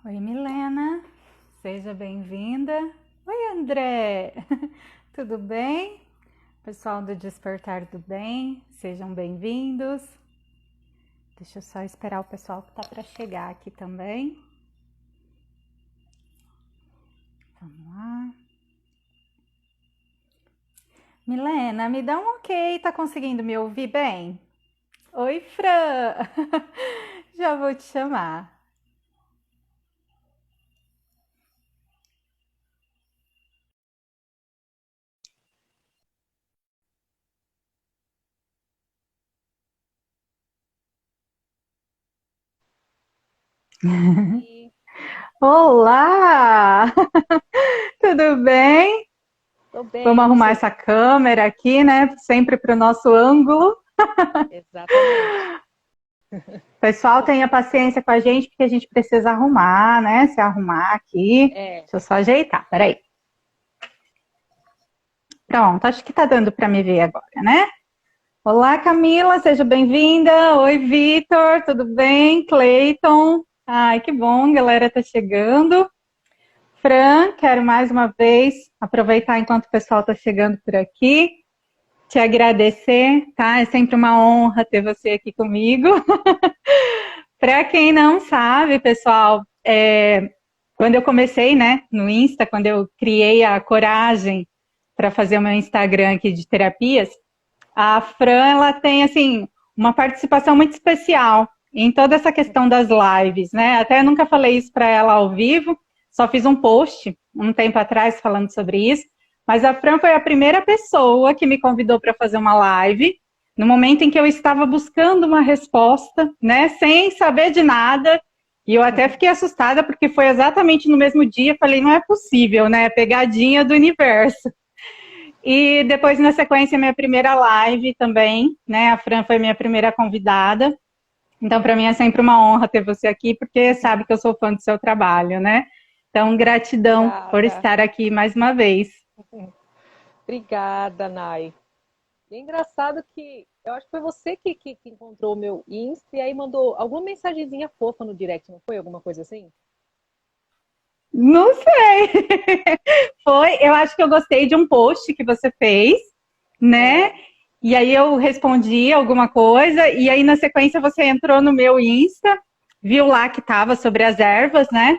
Oi, Milena, seja bem-vinda. Oi, André, tudo bem? Pessoal do Despertar do Bem, sejam bem-vindos. Deixa eu só esperar o pessoal que tá para chegar aqui também. Vamos lá. Milena, me dá um ok, tá conseguindo me ouvir bem? Oi, Fran, já vou te chamar. Oi, Olá, tudo bem? tô bem, Vamos e arrumar você? essa câmera aqui, né? Sempre para o nosso ângulo. Exatamente. O pessoal tenha paciência com a gente, porque a gente precisa arrumar, né? Se arrumar aqui. É, Deixa eu só ajeitar, peraí. Pronto, acho que tá dando para me ver agora, né? Olá, Camila, seja bem-vinda. Oi, Vitor, tudo bem? Cleiton. Ai, que bom, galera tá chegando. Fran, quero mais uma vez aproveitar enquanto o pessoal tá chegando por aqui, te agradecer, tá? É sempre uma honra ter você aqui comigo. Para quem não sabe, pessoal, quando eu comecei, né, no Insta, quando eu criei a coragem para fazer o meu Instagram aqui de terapias, a Fran, ela tem, assim, uma participação muito especial em toda essa questão das lives, né? Até eu nunca falei isso para ela ao vivo, só fiz um post um tempo atrás falando sobre isso, mas a Fran foi a primeira pessoa que me convidou para fazer uma live, no momento em que eu estava buscando uma resposta, né, sem saber de nada, e eu até fiquei assustada porque foi exatamente no mesmo dia, falei, não é possível, né, pegadinha do universo. E depois, na sequência, minha primeira live também, né? A Fran foi minha primeira convidada. Então, para mim é sempre uma honra ter você aqui, porque sabe que eu sou fã do seu trabalho, né? Então, gratidão por obrigada. estar aqui mais uma vez. Obrigada, Nai. E é engraçado que eu acho que foi você que encontrou o meu Insta e aí mandou alguma mensagenzinha fofa no direct, não foi? Alguma coisa assim? Não sei. Foi, eu acho que eu gostei de um post que você fez, né? É, E aí eu respondi alguma coisa, e aí na sequência você entrou no meu Insta, viu lá que tava sobre as ervas, né?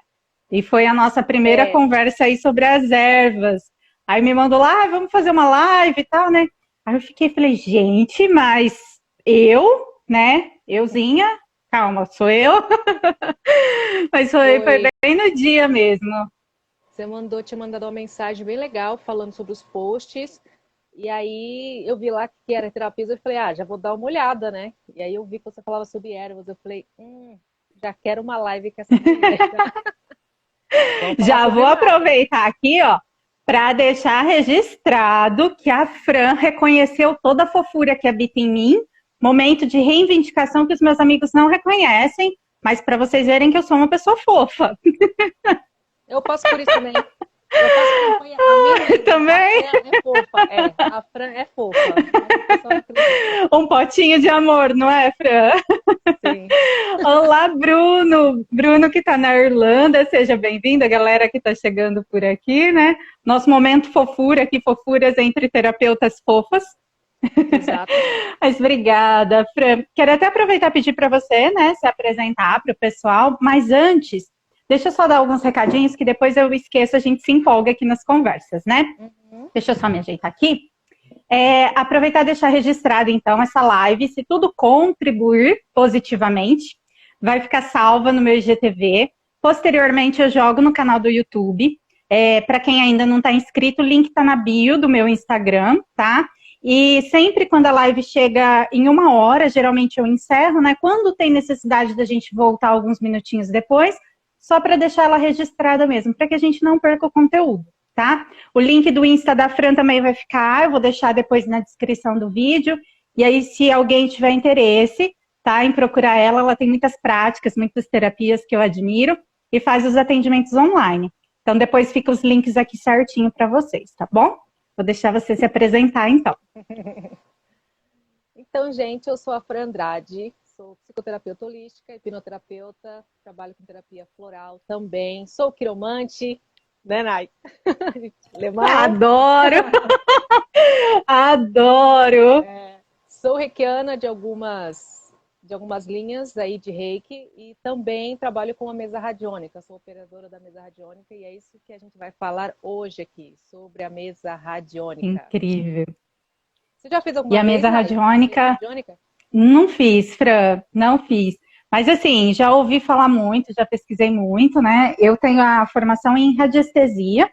E foi a nossa primeira é. conversa aí sobre as ervas. Aí me mandou lá, ah, vamos fazer uma live e tal, né? Aí eu fiquei, falei, gente, mas eu, né? Euzinha, calma, sou eu. Mas foi Foi. bem no dia mesmo. Tinha mandado uma mensagem bem legal falando sobre os posts. E aí eu vi lá que era terapia, eu falei, ah, já vou dar uma olhada, né? E aí eu vi que você falava sobre ervas, eu falei, já quero uma live com essa mulher. Vamos falar Já vou sobre mais. aproveitar aqui, ó, para deixar registrado que a Fran reconheceu toda a fofura que habita em mim, momento de reivindicação que os meus amigos não reconhecem, mas para vocês verem que eu sou uma pessoa fofa. Eu passo por isso também. Eu faço campanha há milênios. A Também Fran é fofa. É, a Fran é fofa. Mas o pessoal não acredita. um potinho de amor, não é, Fran? Sim. Olá, Bruno. Bruno que está na Irlanda, seja bem-vindo, a galera que está chegando por aqui, né? Nosso momento fofura aqui, fofuras entre terapeutas fofas. Exato. Mas obrigada, Fran. Quero até aproveitar e pedir para você, né, se apresentar para o pessoal, mas antes, deixa eu só dar alguns recadinhos que depois eu esqueço, a gente se empolga aqui nas conversas, né? Uhum. Deixa eu só me ajeitar aqui. Aproveitar e deixar registrado, então, essa live. Se tudo contribuir positivamente, vai ficar salva no meu IGTV. Posteriormente, eu jogo no canal do YouTube. Para quem ainda não está inscrito, o link está na bio do meu Instagram, tá? E sempre quando a live chega em 1 hora, geralmente eu encerro, né? Quando tem necessidade da gente voltar alguns minutinhos depois, só para deixar ela registrada mesmo, para que a gente não perca o conteúdo, tá? O link do Insta da Fran também vai ficar, eu vou deixar depois na descrição do vídeo. E aí, se alguém tiver interesse, tá, em procurar ela, ela tem muitas práticas, muitas terapias que eu admiro e faz os atendimentos online. Então, depois fica os links aqui certinho para vocês, tá bom? Vou deixar você se apresentar, então. Então, gente, eu sou a Fran Andrade, sou psicoterapeuta holística, hipnoterapeuta, trabalho com terapia floral também. Sou quiromante, né, Nai? Adoro! Adoro! Sou reikiana de algumas linhas aí de reiki e também trabalho com a mesa radiônica. Sou operadora da mesa radiônica e é isso que a gente vai falar hoje aqui, sobre a mesa radiônica. Incrível. Você já fez E alguma a vez, mesa Nai? Mesa radiônica, radiônica? não fiz, Fran, não fiz. Mas assim, já ouvi falar muito, já pesquisei muito, né? Eu tenho a formação em radiestesia,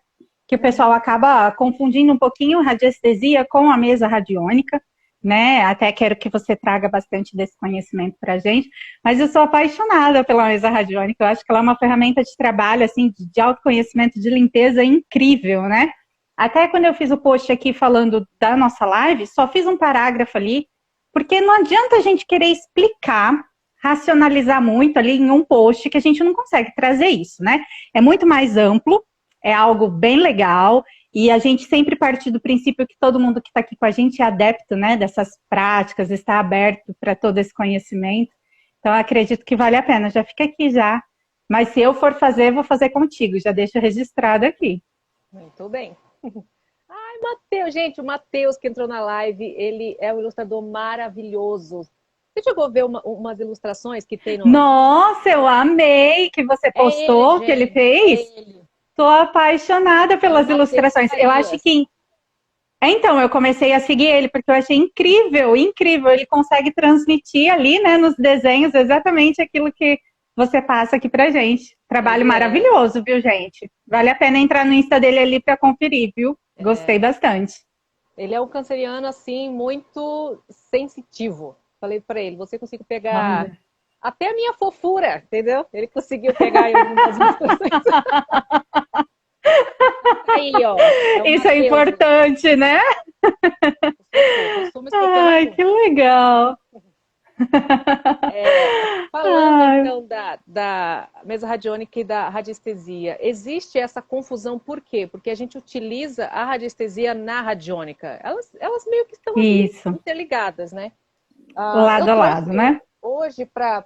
que o pessoal acaba confundindo um pouquinho radiestesia com a mesa radiônica, né? Até quero que você traga bastante desse conhecimento para a gente. Mas eu sou apaixonada pela mesa radiônica. Eu acho que ela é uma ferramenta de trabalho, assim, de autoconhecimento, de limpeza incrível, né? Até quando eu fiz o post aqui falando da nossa live, só fiz um parágrafo ali, porque não adianta a gente querer explicar, racionalizar muito ali em um post que a gente não consegue trazer isso, né? É muito mais amplo, é algo bem legal, e a gente sempre parte do princípio que todo mundo que está aqui com a gente é adepto, né, dessas práticas, está aberto para todo esse conhecimento. Então, eu acredito que vale a pena. Já fica aqui já. Mas se eu for fazer, vou fazer contigo. Já deixo registrado aqui. Muito bem. Ai, Matheus, gente, o Matheus que entrou na live, ele é um ilustrador maravilhoso. Você chegou a ver umas ilustrações que tem no... Nossa, eu amei que você É ele, postou, que ele gente, fez. é ele. Estou apaixonada É o pelas Matheus ilustrações. Eu acho Farias. que então, eu comecei a seguir ele porque eu achei incrível, incrível. Ele consegue transmitir ali, né, nos desenhos, exatamente aquilo que você passa aqui pra gente. Trabalho Ele é, maravilhoso, viu, gente? Vale a pena entrar no Insta dele ali para conferir, viu? Gostei bastante. ele é um canceriano, assim, muito sensitivo. Falei pra ele, você conseguiu pegar Olha. até a minha fofura, entendeu? Ele conseguiu pegar em algumas ilustrações. Aí, ó, é o Isso é Matheus. importante, né? Eu sou uma escorpiana Ai, full. que legal. Falando Ai, então da mesa radiônica e da radiestesia, existe essa confusão por quê? Porque a gente utiliza a radiestesia na radiônica. Elas meio que estão ali isso. interligadas, né? Eu Lado a trouxe lado, né? hoje para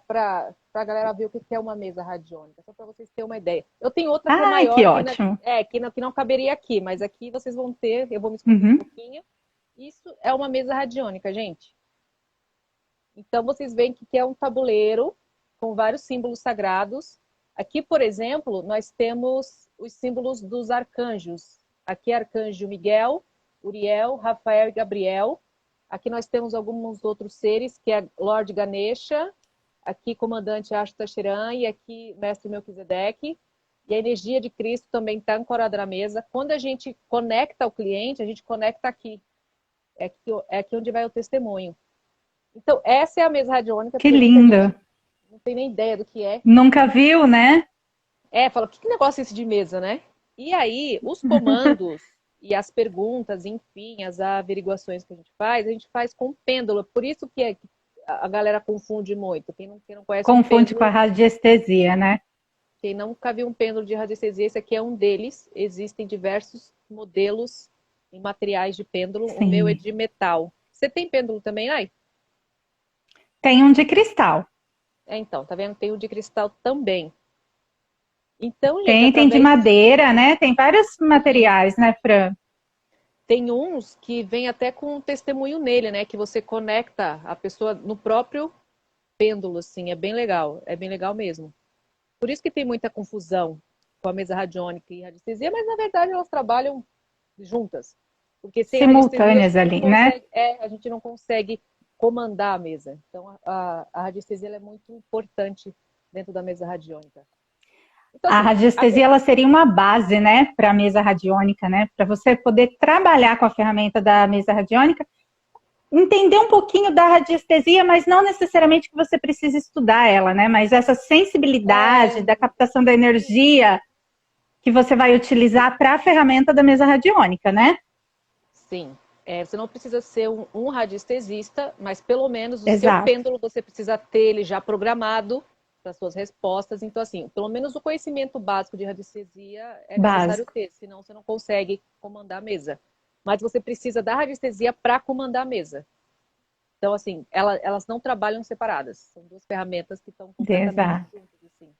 a galera ver o que é uma mesa radiônica, só para vocês terem uma ideia. Eu tenho outra que é Ai, que maior, ótimo. que não caberia aqui, mas aqui vocês vão ter, eu vou me explicar um Uhum. pouquinho. Isso é uma mesa radiônica, gente. Então, vocês veem que é um tabuleiro com vários símbolos sagrados. Aqui, por exemplo, nós temos os símbolos dos arcanjos. Aqui é arcanjo Miguel, Uriel, Rafael e Gabriel. Aqui nós temos alguns outros seres, que é Lord Ganesha, aqui comandante Ashtashiran e aqui mestre Melquisedeque. E a energia de Cristo também está ancorada na mesa. Quando a gente conecta o cliente, a gente conecta aqui. É aqui onde vai o testemunho. Então, essa é a mesa radiônica, Que porque muita gente linda. não tem nem ideia do que é. Nunca viu, né? Fala, que negócio é esse de mesa, né? E aí, os comandos e as perguntas, enfim, as averiguações que a gente faz com pêndulo. Por isso que a galera confunde muito. Quem não conhece um Confunde com a pêndulo, radiestesia, né? quem nunca viu um pêndulo de radiestesia, esse aqui é um deles. Existem diversos modelos em materiais de pêndulo. O meu é Sim. de metal. Você tem pêndulo também, Ai? Tem um de cristal. Então, tá vendo? Tem o de cristal também. Então, gente, Tem de através madeira, né? Tem vários materiais, né, Fran? tem uns que vem até com um testemunho nele, né? Que você conecta a pessoa no próprio pêndulo, assim. É bem legal mesmo. Por isso que tem muita confusão com a mesa radiônica e radiestesia, mas na verdade elas trabalham juntas. Porque sem radiestesia Simultâneas ali, né? a gente não consegue comandar a mesa. Então a radiestesia é muito importante dentro da mesa radiônica. Então, A assim, radiestesia ela seria uma base, né, para a mesa radiônica, né? Para você poder trabalhar com a ferramenta da mesa radiônica, entender um pouquinho da radiestesia, mas não necessariamente que você precise estudar ela, né? Mas essa sensibilidade da captação da energia que você vai utilizar para a ferramenta da mesa radiônica, né? sim. Você não precisa ser um radiestesista, mas pelo menos o seu Exato. pêndulo você precisa ter ele já programado para suas respostas. Então, assim, pelo menos o conhecimento básico de radiestesia é necessário Básico. ter, senão você não consegue comandar a mesa. Mas você precisa da radiestesia para comandar a mesa. Então, assim, elas não trabalham separadas. São duas ferramentas que estão completamente Exato. juntas, assim.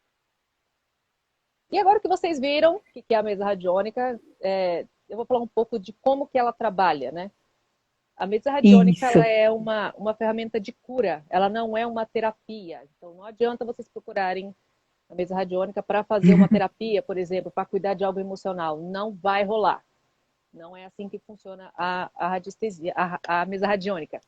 E agora que vocês viram o que é a mesa radiônica, eu vou falar um pouco de como que ela trabalha, né? A mesa radiônica, Isso. ela é uma ferramenta de cura, ela não é uma terapia. Então, não adianta vocês procurarem a mesa radiônica para fazer uma terapia, por exemplo, para cuidar de algo emocional. Não vai rolar. Não é assim que funciona a radiestesia, a mesa radiônica.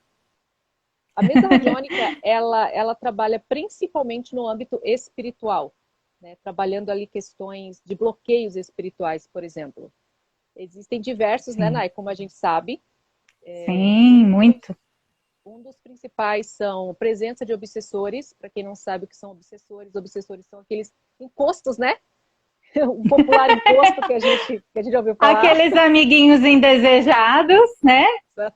A mesa radiônica, ela trabalha principalmente no âmbito espiritual, né? Trabalhando ali questões de bloqueios espirituais, por exemplo. Existem diversos, né, Sim. Nai, como a gente sabe. Sim, muito. Um dos principais são presença de obsessores. Para quem não sabe o que são obsessores são aqueles encostos, né? O popular encosto que a gente já ouviu falar. Aqueles amiguinhos indesejados, né?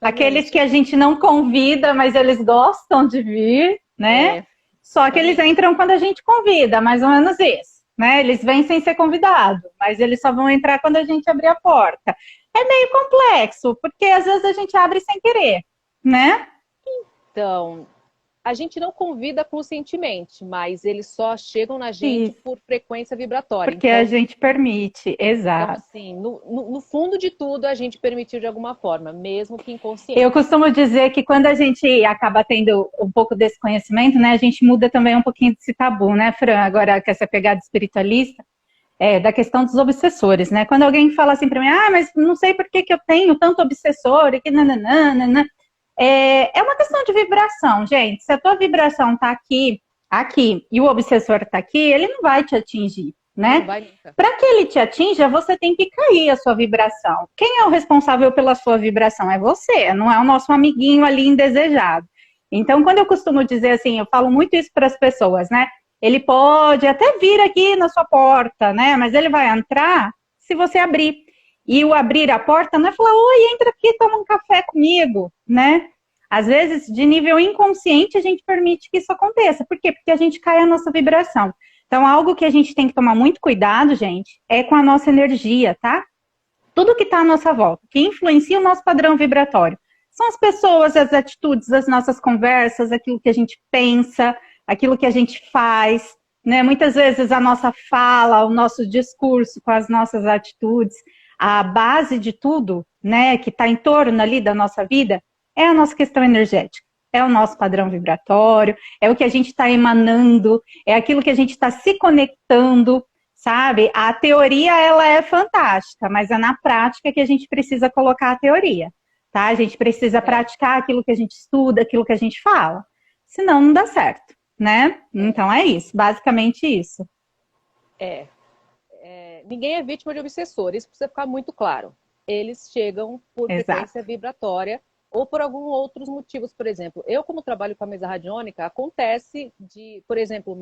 Aqueles que Exatamente. a gente não convida, mas eles gostam de vir, né? Só que eles Exatamente. entram quando a gente convida, mais ou menos isso, né? Eles vêm sem ser convidado, mas eles só vão entrar quando a gente abrir a porta. É meio complexo, porque às vezes a gente abre sem querer, né? Então, a gente não convida conscientemente, mas eles só chegam na gente Isso, por frequência vibratória. porque a Então, gente permite, exato. assim, no fundo de tudo, a gente permitiu de alguma forma, mesmo que Eu inconsciente. costumo dizer que quando a gente acaba tendo um pouco desse conhecimento, né, a gente muda também um pouquinho desse tabu, né, Fran? Agora, com essa pegada espiritualista, da questão dos obsessores, né? Quando alguém fala assim para mim, mas não sei por que eu tenho tanto obsessor, e que nananana, é uma questão de vibração, gente. Se a tua vibração tá aqui, e o obsessor tá aqui, ele não vai te atingir, Ele não né? vai nunca. Para que ele te atinja, você tem que cair a sua vibração. Quem é o responsável pela sua vibração? É você, não é o nosso amiguinho ali indesejado. Então, quando eu costumo dizer assim, eu falo muito isso para as pessoas, né? Ele pode até vir aqui na sua porta, né? Mas ele vai entrar se você abrir. E o abrir a porta não é falar, oi, entra aqui, toma um café comigo, né? Às vezes, de nível inconsciente, a gente permite que isso aconteça. Por quê? Porque a gente cai a nossa vibração. Então, algo que a gente tem que tomar muito cuidado, gente, é com a nossa energia, tá? Tudo que está à nossa volta, que influencia o nosso padrão vibratório. São as pessoas, as atitudes, as nossas conversas, aquilo que a gente pensa, aquilo que a gente faz, né? Muitas vezes a nossa fala, o nosso discurso com as nossas atitudes, a base de tudo, né, que está em torno ali da nossa vida, é a nossa questão energética. É o nosso padrão vibratório, é o que a gente está emanando, é aquilo que a gente está se conectando, sabe? A teoria, ela é fantástica, mas é na prática que a gente precisa colocar a teoria, tá? A gente precisa É, praticar aquilo que a gente estuda, aquilo que a gente fala. Senão não dá certo, né? é, Então é isso, basicamente isso. é. Ninguém é vítima de obsessor, isso precisa ficar muito claro. Eles chegam por frequência Exato. vibratória ou por alguns outros motivos. Por exemplo, eu, como trabalho com a mesa radiônica, acontece de, por exemplo,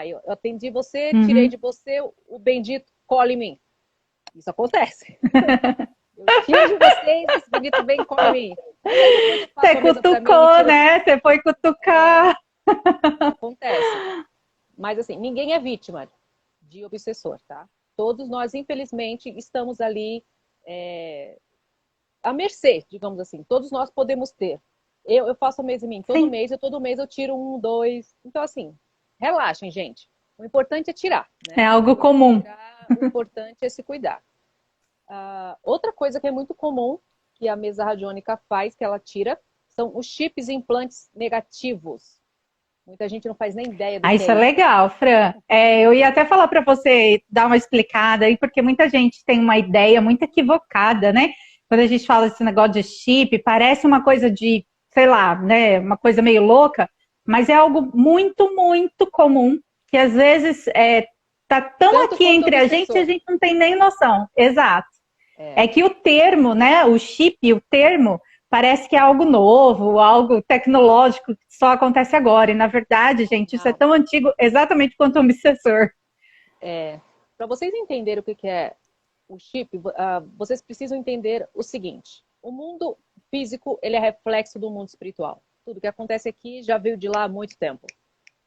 eu atendi você, tirei de Uhum. você o bendito cola em mim. Isso acontece. Eu tiro de vocês, esse bendito vem e cola em mim. Mas aí depois eu Você faço a mesa para mim e cutucou, tiro. né? Você foi É, cutucar. acontece. Mas assim, ninguém é vítima de obsessor, tá? Todos nós, infelizmente, estamos ali à mercê, digamos assim. Todos nós podemos ter. Eu faço a mesa em mim Sim, todo mês eu tiro um, dois. Então, assim, relaxem, gente. O importante é tirar, é né? O algo importante é comum. tirar, o importante é se cuidar. Outra coisa que é muito comum que a mesa radiônica faz, que ela tira, são os chips e implantes negativos. Muita gente não faz nem ideia do que é Isso é isso. legal, Fran. Eu ia até falar para você dar uma explicada aí, porque muita gente tem uma ideia muito equivocada, né? Quando a gente fala esse negócio de chip, parece uma coisa de, sei lá, né? Uma coisa meio louca, mas é algo muito, muito comum, que às vezes tá tão Tanto aqui quanto entre a obsessor. gente não tem nem noção. Exato. É, É que o termo, né? O chip, o termo, parece que é algo novo, algo tecnológico que só acontece agora. E na verdade, gente, isso é não. tão antigo exatamente quanto o obsessor. Para vocês entenderem o que é o chip, vocês precisam entender o seguinte: o mundo físico ele é reflexo do mundo espiritual. Tudo que acontece aqui já veio de lá há muito tempo.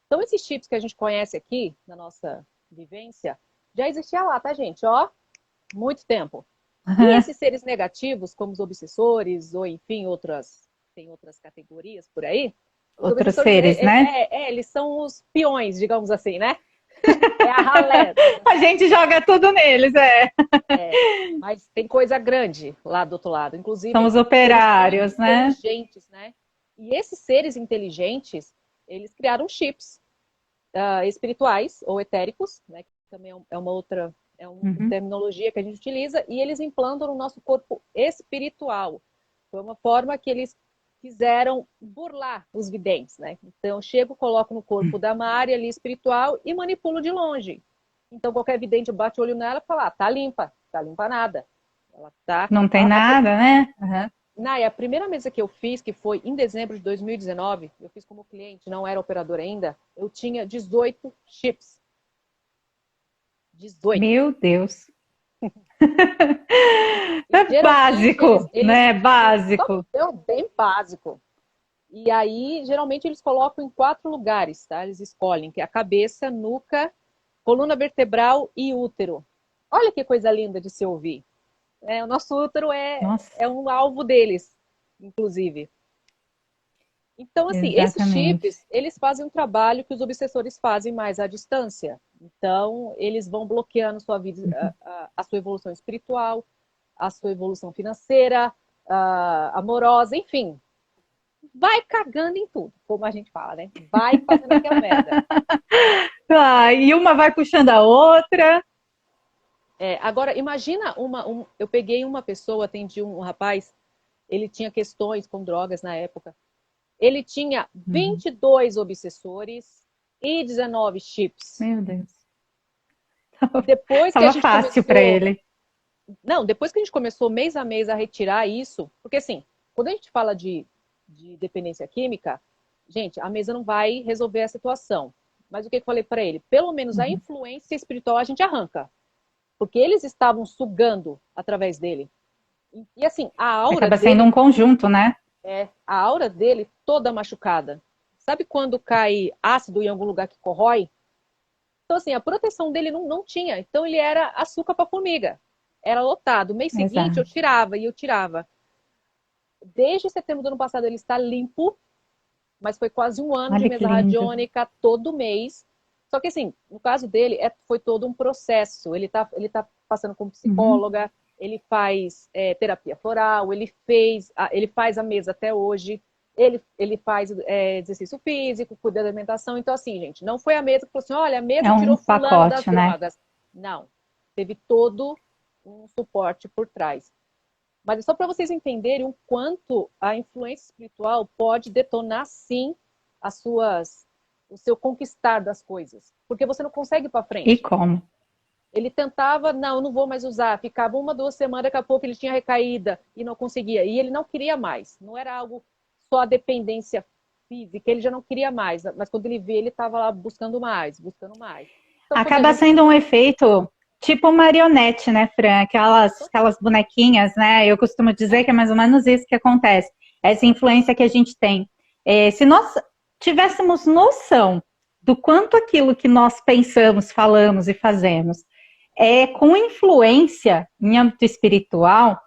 Então, esses chips que a gente conhece aqui na nossa vivência já existia lá, tá, gente? Ó, muito tempo. E Uhum. esses seres negativos, como os obsessores, ou enfim, outras tem outras categorias por aí. Outros seres, né? Eles são os peões, digamos assim, né? É a ralé. A gente joga tudo neles, Mas tem coisa grande lá do outro lado. Inclusive, São os eles são operários, né? inteligentes, né? E esses seres inteligentes, eles criaram chips espirituais ou etéricos, né? Que também é uma outra terminologia que a gente utiliza, e eles implantam no nosso corpo espiritual. Foi uma forma que eles quiseram burlar os videntes, né? Então, eu chego, coloco no corpo da Mari ali espiritual e manipulo de longe. Então, qualquer vidente bate o olho nela e fala, tá limpa nada. Ela tá... Não tem nada, né? Uhum. Nai, a primeira mesa que eu fiz, que foi em dezembro de 2019, eu fiz como cliente, não era operador ainda, eu tinha 18 chips. 18. Meu Deus. É básico, né? Básico. É bem básico. E aí, geralmente, eles colocam em 4 lugares, tá? Eles escolhem, que é a cabeça, nuca, coluna vertebral e útero. Olha que coisa linda de se ouvir. O nosso útero é um alvo deles, inclusive. Então, assim, esses chips, eles fazem um trabalho que os obsessores fazem mais à distância. Então, eles vão bloqueando sua vida, a sua evolução espiritual, a sua evolução financeira, amorosa, enfim. Vai cagando em tudo, como a gente fala, né? Vai fazendo aquela merda. E uma vai puxando a outra. Agora, imagina eu peguei uma pessoa, atendi um rapaz, ele tinha questões com drogas na época. Ele tinha 22 obsessores e 19 chips. Meu Deus. Depois que a gente fácil para ele. Não, depois que a gente começou mês a mês a retirar isso, porque assim, quando a gente fala de dependência química, gente, a mesa não vai resolver a situação. Mas o que eu falei para ele? Pelo menos a influência espiritual a gente arranca. Porque eles estavam sugando através dele. E assim, a aura acaba sendo um conjunto, né? A aura dele toda machucada. Sabe quando cai ácido em algum lugar que corrói? Então, assim, a proteção dele não tinha. Então, ele era açúcar para formiga. Era lotado. O mês seguinte, eu tirava. Desde setembro do ano passado, ele está limpo. Mas foi quase um ano de mesa radiônica todo mês. Só que, assim, no caso dele, foi todo um processo. Ele tá passando como psicóloga, ele faz terapia floral, ele faz a mesa até hoje, ele faz exercício físico, cuida da alimentação. Então, assim, gente, não foi a mesa que falou assim, olha, a mesa tirou fulano das drogas. Não. Teve todo um suporte por trás. Mas é só para vocês entenderem o quanto a influência espiritual pode detonar, sim, o seu conquistar das coisas. Porque você não consegue ir para frente. E como? Ele tentava, não vou mais usar. Ficava 1, 2 semanas, daqui a pouco ele tinha recaída e não conseguia. E ele não queria mais. Não era algo só a dependência física, ele já não queria mais. Mas quando ele vê, ele estava lá buscando mais. Então, acaba sendo um efeito tipo marionete, né, Fran? Aquelas bonequinhas, né? Eu costumo dizer que é mais ou menos isso que acontece. Essa influência que a gente tem. Se nós tivéssemos noção do quanto aquilo que nós pensamos, falamos e fazemos com influência em âmbito espiritual,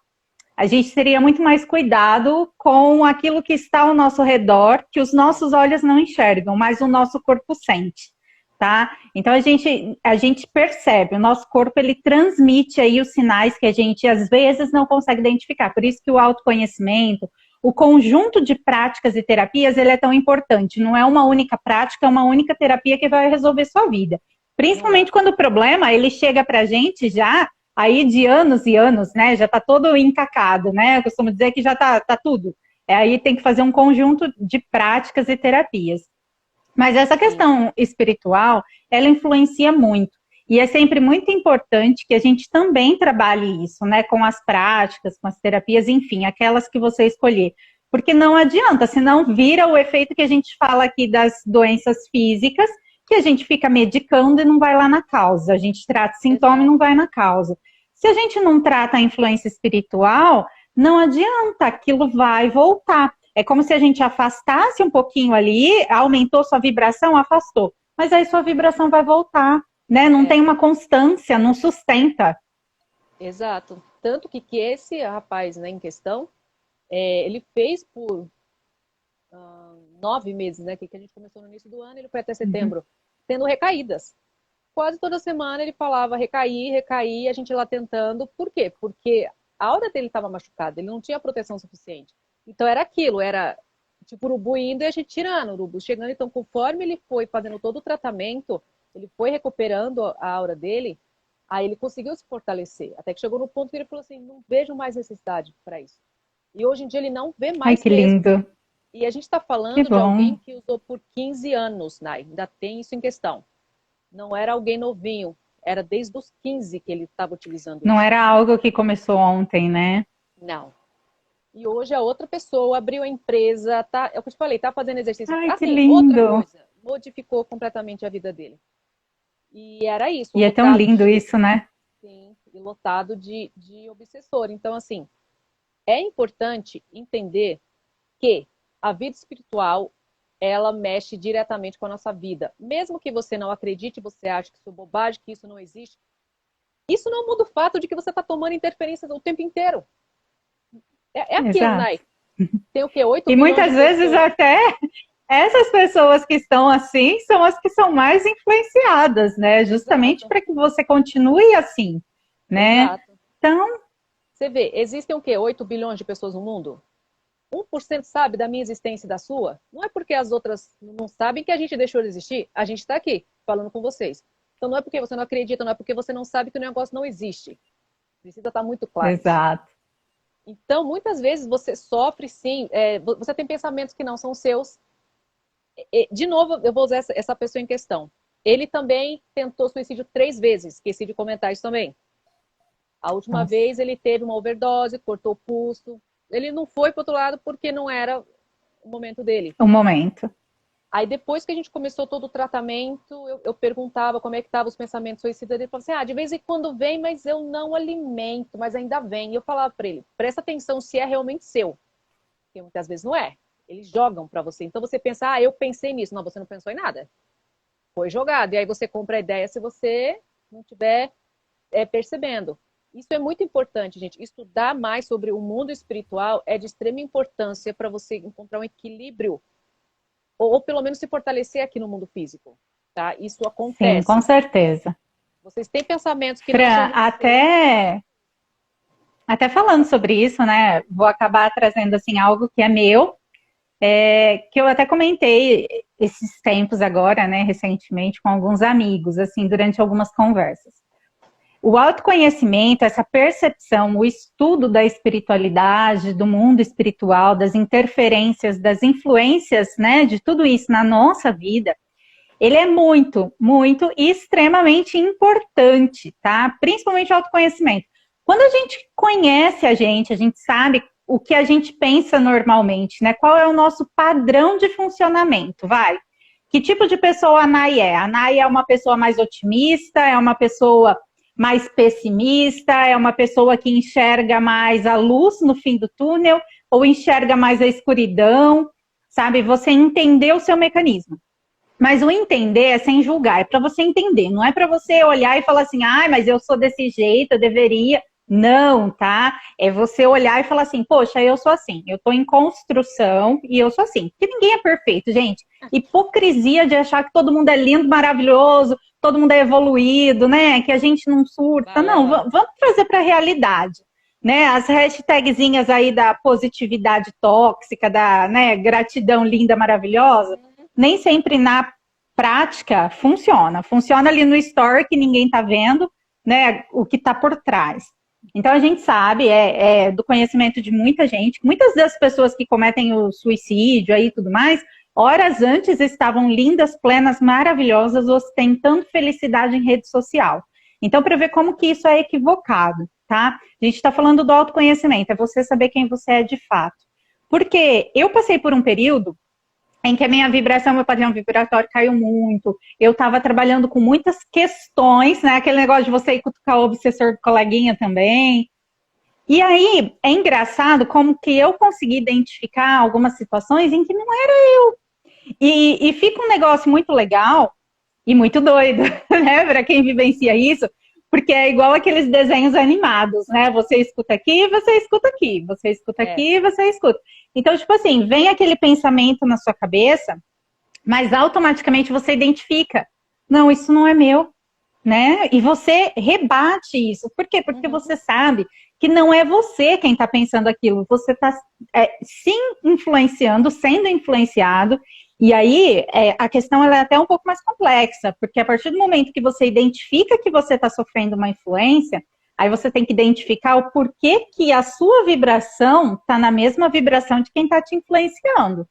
a gente teria muito mais cuidado com aquilo que está ao nosso redor, que os nossos olhos não enxergam, mas o nosso corpo sente. Tá? Então a gente percebe, o nosso corpo ele transmite aí os sinais que a gente às vezes não consegue identificar. Por isso que o autoconhecimento, o conjunto de práticas e terapias, ele é tão importante. Não é uma única prática, é uma única terapia que vai resolver sua vida. Principalmente quando o problema ele chega pra gente já aí de anos e anos, né? Já tá todo encacado, né? Eu costumo dizer que já tá tudo. Aí tem que fazer um conjunto de práticas e terapias. Mas essa questão espiritual, ela influencia muito. E é sempre muito importante que a gente também trabalhe isso, né? Com as práticas, com as terapias, enfim, aquelas que você escolher. Porque não adianta, senão vira o efeito que a gente fala aqui das doenças físicas, que a gente fica medicando e não vai lá na causa. A gente trata sintoma e não vai na causa. Se a gente não trata a influência espiritual, não adianta, aquilo vai voltar. É como se a gente afastasse um pouquinho ali, aumentou sua vibração, afastou. Mas aí sua vibração vai voltar, né? Não tem uma constância, não sustenta. Exato. Tanto que esse rapaz, né, em questão, ele fez por 9 meses, né? Que a gente começou no início do ano, ele foi até setembro, tendo recaídas. Quase toda semana ele falava recair, a gente lá tentando. Por quê? Porque a aura dele estava machucada, ele não tinha proteção suficiente. Então era aquilo, era tipo urubu indo e a gente tirando o urubu, chegando. Então, conforme ele foi fazendo todo o tratamento, ele foi recuperando a aura dele, aí ele conseguiu se fortalecer. Até que chegou no ponto que ele falou assim, não vejo mais necessidade para isso. E hoje em dia ele não vê Ai, mais que mesmo. lindo. E a gente está Que falando de bom. alguém que usou por 15 anos, Nai. Ainda tem isso em questão. Não era alguém novinho, era desde os 15 que ele estava utilizando Não isso. era algo que começou ontem, né? Não. E hoje a outra pessoa abriu a empresa, tá, é o que eu te falei, tá fazendo exercício. Ai, que Assim, outra lindo. coisa, modificou completamente a vida dele. E era isso, E é tão lotado lindo de, isso, né? sim, e lotado de obsessor. Então, assim, é importante entender que a vida espiritual, ela mexe diretamente com a nossa vida. Mesmo que você não acredite, você acha que isso é bobagem, que isso não existe, isso não muda o fato de que você está tomando interferências o tempo inteiro. É aquilo, Exato. Nai. Tem o quê? 8 E bilhões de muitas vezes pessoas. até essas pessoas que estão assim são as que são mais influenciadas, né? Justamente Exato, para que você continue assim, né? exato. Então, Você vê, existem o quê? 8 bilhões de pessoas no mundo? 1% sabe da minha existência e da sua? Não é porque as outras não sabem que a gente deixou de existir. A gente está aqui, falando com vocês. Então não é porque você não acredita, não é porque você não sabe que o negócio não existe. Precisa estar muito claro isso. exato. Então, muitas vezes você sofre, sim, você tem pensamentos que não são seus. De novo, eu vou usar essa pessoa em questão. Ele também tentou suicídio 3 vezes. Esqueci de comentar isso também. A última Nossa, vez ele teve uma overdose, cortou o pulso. Ele não foi para outro lado porque não era o momento dele. um momento. Aí depois que a gente começou todo o tratamento, eu perguntava como é que estavam os pensamentos suicidas. Ele falou assim, de vez em quando vem, mas eu não alimento, mas ainda vem. E eu falava para ele, presta atenção se é realmente seu. Porque muitas vezes não é. Eles jogam para você. Então você pensa, eu pensei nisso. Não, você não pensou em nada. Foi jogado. E aí você compra a ideia se você não estiver percebendo. Isso é muito importante, gente. Estudar mais sobre o mundo espiritual é de extrema importância para você encontrar um equilíbrio ou pelo menos se fortalecer aqui no mundo físico, tá? Isso Sim, com acontece. certeza. Vocês têm pensamentos que não são Fran, vocês. até falando sobre isso, né? Vou acabar trazendo assim algo que é meu, que eu até comentei esses tempos agora, né, recentemente, com alguns amigos, assim, durante algumas conversas. O autoconhecimento, essa percepção, o estudo da espiritualidade, do mundo espiritual, das interferências, das influências, né, de tudo isso na nossa vida, ele é muito, muito e extremamente importante, tá? Principalmente o autoconhecimento. Quando a gente conhece a gente sabe o que a gente pensa normalmente, né? Qual é o nosso padrão de funcionamento, vai? Que tipo de pessoa a Nai é? A Nai é uma pessoa mais otimista, é uma pessoa mais pessimista, é uma pessoa que enxerga mais a luz no fim do túnel ou enxerga mais a escuridão, sabe? Você entender o seu mecanismo. Mas o entender é sem julgar, é para você entender, não é para você olhar e falar assim, mas eu sou desse jeito, eu deveria. Não, tá? É você olhar e falar assim, poxa, eu sou assim, eu tô em construção e eu sou assim. Porque ninguém é perfeito, gente. Hipocrisia de achar que todo mundo é lindo, maravilhoso, todo mundo é evoluído, né? Que a gente não surta. Não, Balela. vamos trazer para a realidade. Né, as hashtagzinhas aí da positividade tóxica, da, né, gratidão linda, maravilhosa, nem sempre na prática funciona. Funciona ali no story que ninguém tá vendo, né, o que tá por trás. Então a gente sabe, do conhecimento de muita gente, muitas das pessoas que cometem o suicídio aí e tudo mais, horas antes estavam lindas, plenas, maravilhosas, ostentando felicidade em rede social. Então, para ver como que isso é equivocado, tá? A gente está falando do autoconhecimento, é você saber quem você é de fato. Porque eu passei por um período em que a minha vibração, meu padrão vibratório caiu muito. Eu estava trabalhando com muitas questões, né? Aquele negócio de você ir cutucar o obsessor do coleguinha também. E aí, é engraçado como que eu consegui identificar algumas situações em que não era eu. E fica um negócio muito legal e muito doido, né? Para quem vivencia isso, Porque é igual aqueles desenhos animados, né? Você escuta aqui, você escuta aqui, você escuta aqui, você escuta. Então, tipo assim, vem aquele pensamento na sua cabeça, mas automaticamente você identifica. Não, isso não é meu, né? E você rebate isso. Por quê? Porque você sabe que não é você quem está pensando aquilo. Você está sim influenciando, sendo influenciado. E aí a questão ela é até um pouco mais complexa, porque a partir do momento que você identifica que você está sofrendo uma influência, aí você tem que identificar o porquê que a sua vibração está na mesma vibração de quem está te influenciando,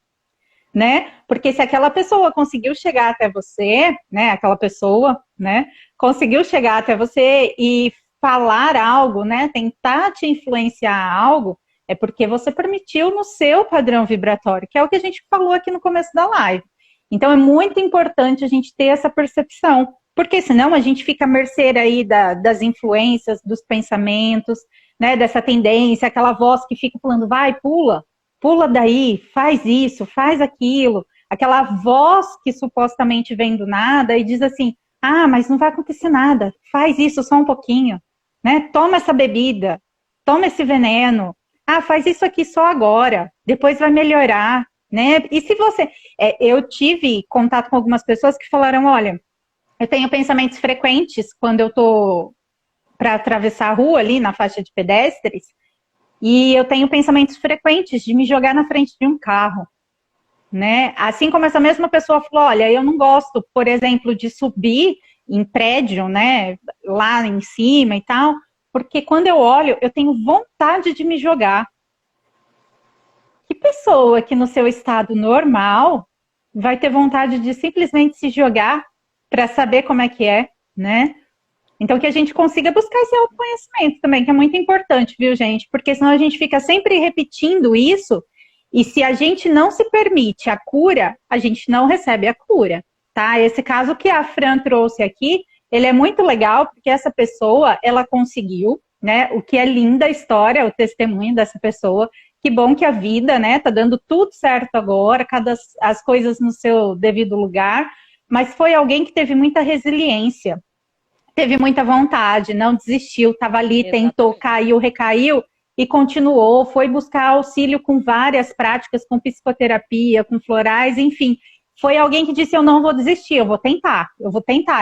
né? Porque se aquela pessoa conseguiu chegar até você, né? Aquela pessoa, né? Conseguiu chegar até você e falar algo, né? Tentar te influenciar algo, é porque você permitiu no seu padrão vibratório, que é o que a gente falou aqui no começo da live. Então é muito importante a gente ter essa percepção, porque senão a gente fica à mercê aí das influências, dos pensamentos, né? Dessa tendência, aquela voz que fica falando, vai, pula, pula daí, faz isso, faz aquilo. Aquela voz que supostamente vem do nada e diz assim, ah, mas não vai acontecer nada, faz isso só um pouquinho, né? Toma essa bebida, toma esse veneno, ah, faz isso aqui só agora, depois vai melhorar, né? E se você... eu tive contato com algumas pessoas que falaram, olha, eu tenho pensamentos frequentes quando eu tô para atravessar a rua ali na faixa de pedestres, e eu tenho pensamentos frequentes de me jogar na frente de um carro, né? Assim como essa mesma pessoa falou, olha, eu não gosto, por exemplo, de subir em prédio, né, lá em cima e tal, porque quando eu olho, eu tenho vontade de me jogar. Que pessoa que no seu estado normal vai ter vontade de simplesmente se jogar para saber como é, né? Então, que a gente consiga buscar esse autoconhecimento também, que é muito importante, viu, gente? Porque senão a gente fica sempre repetindo isso, e se a gente não se permite a cura, a gente não recebe a cura, tá? Esse caso que a Fran trouxe aqui, ele é muito legal, porque essa pessoa, ela conseguiu, né? O que é linda a história, o testemunho dessa pessoa. Que bom que a vida, né, tá dando tudo certo agora, as coisas no seu devido lugar, mas foi alguém que teve muita resiliência, teve muita vontade, não desistiu, estava ali, tentou, caiu, recaiu e continuou, foi buscar auxílio com várias práticas, com psicoterapia, com florais, enfim. Foi alguém que disse, eu não vou desistir, eu vou tentar.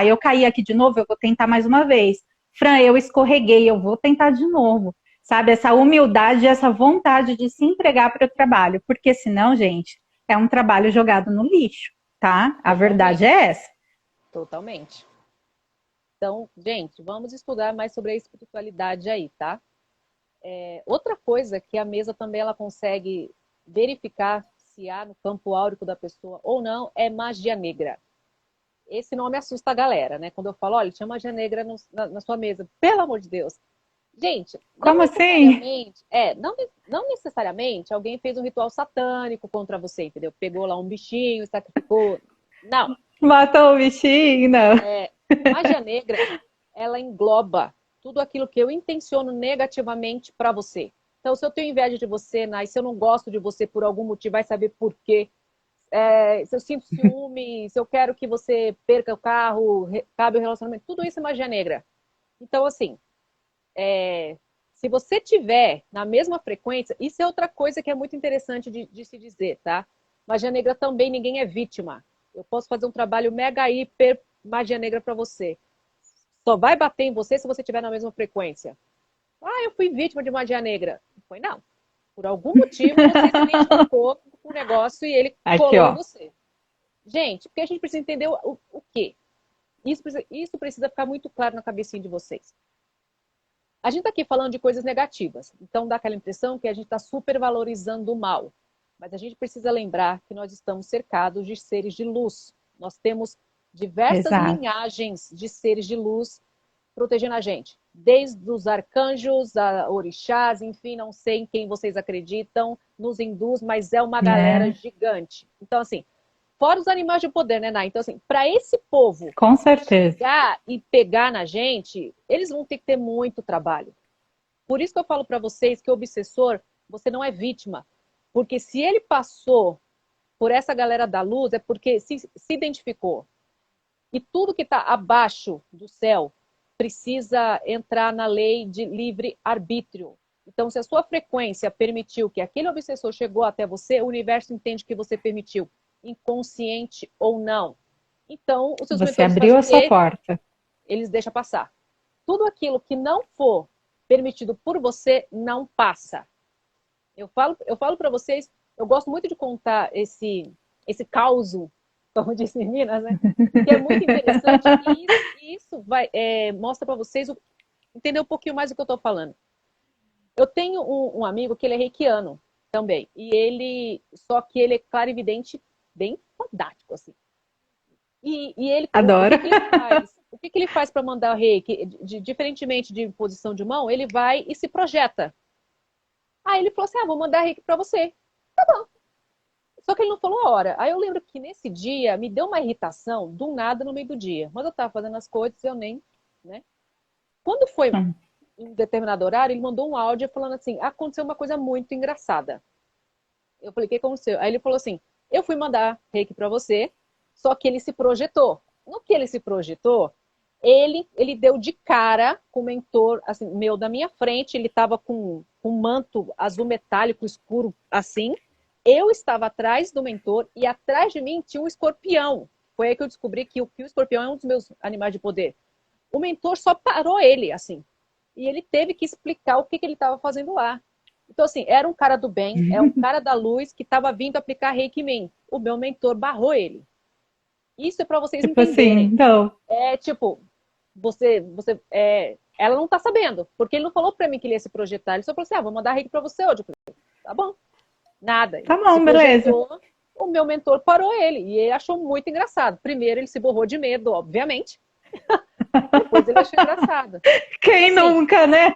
Eu caí aqui de novo, eu vou tentar mais uma vez. Fran, eu escorreguei, eu vou tentar de novo. Sabe, essa humildade, essa vontade de se entregar para o trabalho, porque senão, gente, é um trabalho jogado no lixo, tá? A verdade é essa. Totalmente. Então, gente, vamos estudar mais sobre a espiritualidade aí, tá? Outra coisa que a mesa também ela consegue verificar se há no campo áurico da pessoa ou não é magia negra. Esse nome assusta a galera, né? Quando eu falo, olha, tinha magia negra na sua mesa. Pelo amor de Deus. Gente, como assim? Não necessariamente alguém fez um ritual satânico contra você, entendeu? Pegou lá um bichinho, sacrificou. Não. Matou o bichinho, não. Magia negra, ela engloba tudo aquilo que eu intenciono negativamente para você. Então, se eu tenho inveja de você, Nai, se eu não gosto de você por algum motivo, vai saber por quê. Se eu sinto ciúme, se eu quero que você perca o carro, acabe o relacionamento, tudo isso é magia negra. Então, assim, se você tiver na mesma frequência, isso é outra coisa que é muito interessante de se dizer, tá? Magia negra também, ninguém é vítima. Eu posso fazer um trabalho mega hiper magia negra para você. Só vai bater em você se você estiver na mesma frequência. Ah, eu fui vítima de magia negra. Não foi, não. Por algum motivo você se identificou com o negócio e ele colou em você. Gente, porque a gente precisa entender o quê? Isso precisa ficar muito claro na cabecinha de vocês. A gente está aqui falando de coisas negativas. Então dá aquela impressão que a gente está supervalorizando o mal. Mas a gente precisa lembrar que nós estamos cercados de seres de luz. Nós temos diversas linhagens de seres de luz protegendo a gente. Desde os arcanjos, a orixás, enfim, não sei em quem vocês acreditam, nos hindus, mas é uma galera gigante. Então, assim, fora os animais de poder, né, Nai? Então, assim, para esse povo com certeza chegar e pegar na gente, eles vão ter que ter muito trabalho. Por isso que eu falo para vocês que o obsessor, você não é vítima. Porque se ele passou por essa galera da luz, é porque se identificou. E tudo que está abaixo do céu precisa entrar na lei de livre-arbítrio. Então, se a sua frequência permitiu que aquele obsessor chegou até você, o universo entende que você permitiu, inconsciente ou não. Então, os seus Você mentores abriu fazem a sua porta. eles deixam passar. Tudo aquilo que não for permitido por você, não passa. Eu falo para vocês, eu gosto muito de contar esse causo, como disse em Minas, né? Que é muito interessante e isso vai, mostra para vocês entender um pouquinho mais do que eu estou falando. Eu tenho um amigo que ele é reikiano também, só que ele é clarividente bem fodático, assim. E ele, Adoro. o que ele faz para mandar o reiki? Diferentemente de posição de mão, ele vai e se projeta. Aí ele falou assim, vou mandar reiki para você. Tá bom. Só que ele não falou a hora. Aí eu lembro que nesse dia me deu uma irritação do nada no meio do dia. Mas eu tava fazendo as coisas e eu nem, né? Quando foi em um determinado horário, ele mandou um áudio falando assim, aconteceu uma coisa muito engraçada. Eu falei, o que aconteceu? Aí ele falou assim, eu fui mandar reiki para você, só que ele se projetou. No que ele se projetou, ele deu de cara com o mentor assim, meu da minha frente, ele estava com um manto azul metálico escuro assim. Eu estava atrás do mentor e atrás de mim tinha um escorpião. Foi aí que eu descobri que o escorpião é um dos meus animais de poder. O mentor só parou ele, assim. E ele teve que explicar o que ele estava fazendo lá. Então, assim, era um cara do bem, é um cara da luz que estava vindo aplicar reiki em mim. O meu mentor barrou ele. Isso é para vocês entenderem. Assim, não. Tipo, ela não tá sabendo, porque ele não falou para mim que ele ia se projetar. Ele só falou assim, vou mandar reiki para você hoje. Eu falei, tá bom. Nada. Tá bom, beleza. O meu mentor parou ele e ele achou muito engraçado. Primeiro ele se borrou de medo, obviamente. Depois ele achou engraçado. Quem nunca, né?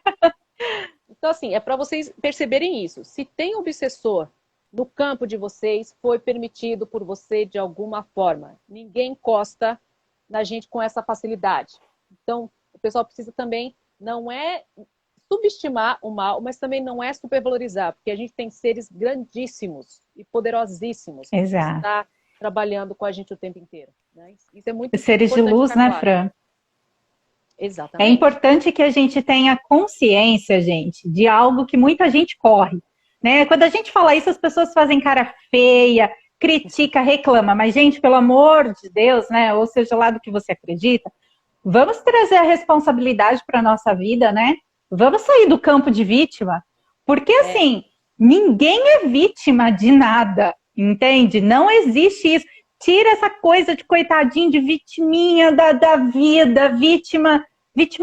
Então, assim, é para vocês perceberem isso. Se tem obsessor no campo de vocês, foi permitido por você de alguma forma. Ninguém encosta na gente com essa facilidade. Então, o pessoal precisa também, não é subestimar o mal, mas também não é supervalorizar, porque a gente tem seres grandíssimos e poderosíssimos que estão trabalhando com a gente o tempo inteiro. Né? Isso é muito seres de luz, né, Fran? Exatamente. É importante que a gente tenha consciência, gente, de algo que muita gente corre. Né? Quando a gente fala isso, as pessoas fazem cara feia, critica, reclama. Mas, gente, pelo amor de Deus, né? Ou seja lá do que você acredita, vamos trazer a responsabilidade para a nossa vida, né? Vamos sair do campo de vítima. Porque, assim, ninguém é vítima de nada, entende? Não existe isso. Tira essa coisa de coitadinho, de vitiminha da vida, vítima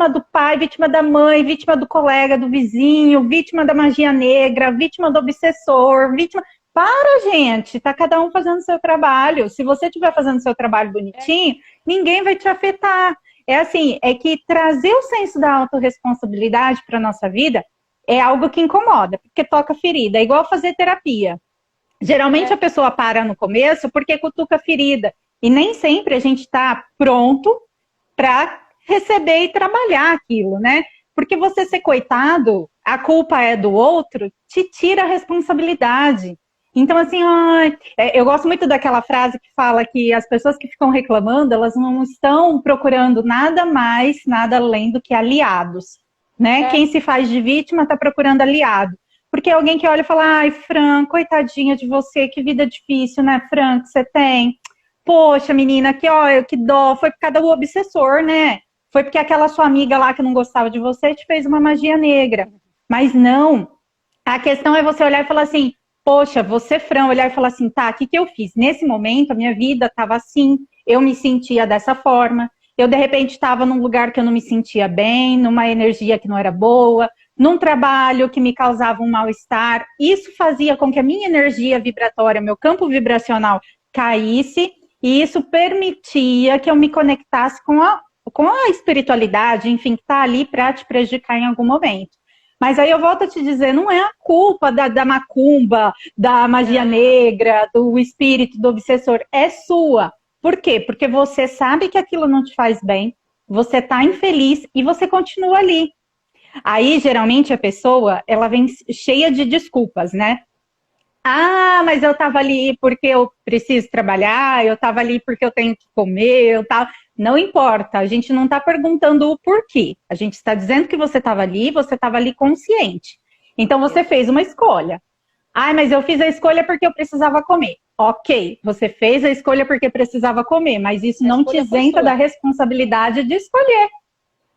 do pai, vítima da mãe, vítima do colega, do vizinho, vítima da magia negra, vítima do obsessor, vítima... Para, gente, tá cada um fazendo o seu trabalho. Se você estiver fazendo o seu trabalho bonitinho, ninguém vai te afetar. É assim, é que trazer o senso da autorresponsabilidade para nossa vida é algo que incomoda, porque toca ferida. É igual fazer terapia. Geralmente a pessoa para no começo porque cutuca a ferida. E nem sempre a gente está pronto para receber e trabalhar aquilo, né? Porque você ser coitado, a culpa é do outro, te tira a responsabilidade. Então, assim, eu gosto muito daquela frase que fala que as pessoas que ficam reclamando, elas não estão procurando nada mais, nada além do que aliados, né? Quem se faz de vítima está procurando aliado. Porque alguém que olha e fala, ai, Fran, coitadinha de você, que vida difícil, né, Fran, que você tem. Poxa, menina, que dó, foi por causa do obsessor, né? Foi porque aquela sua amiga lá que não gostava de você te fez uma magia negra. Mas não, a questão é você olhar e falar assim, poxa, você, Fran, olhar e falar assim, tá, o que eu fiz? Nesse momento, a minha vida estava assim, eu me sentia dessa forma, eu, de repente, estava num lugar que eu não me sentia bem, numa energia que não era boa, num trabalho que me causava um mal-estar. Isso fazia com que a minha energia vibratória, meu campo vibracional caísse, e isso permitia que eu me conectasse com a espiritualidade, enfim, que está ali para te prejudicar em algum momento. Mas aí eu volto a te dizer, não é a culpa da macumba, da magia negra, do espírito, do obsessor, é sua. Por quê? Porque você sabe que aquilo não te faz bem, você está infeliz e você continua ali. Aí, geralmente, a pessoa, ela vem cheia de desculpas, né? Ah, mas eu estava ali porque eu preciso trabalhar, eu estava ali porque eu tenho que comer, eu tava... Não importa, a gente não está perguntando o porquê. A gente está dizendo que você estava ali consciente. Então você fez uma escolha. Ah, mas eu fiz a escolha porque eu precisava comer. Ok, você fez a escolha porque precisava comer, mas isso A não te escolha foi isenta da sua. responsabilidade de escolher.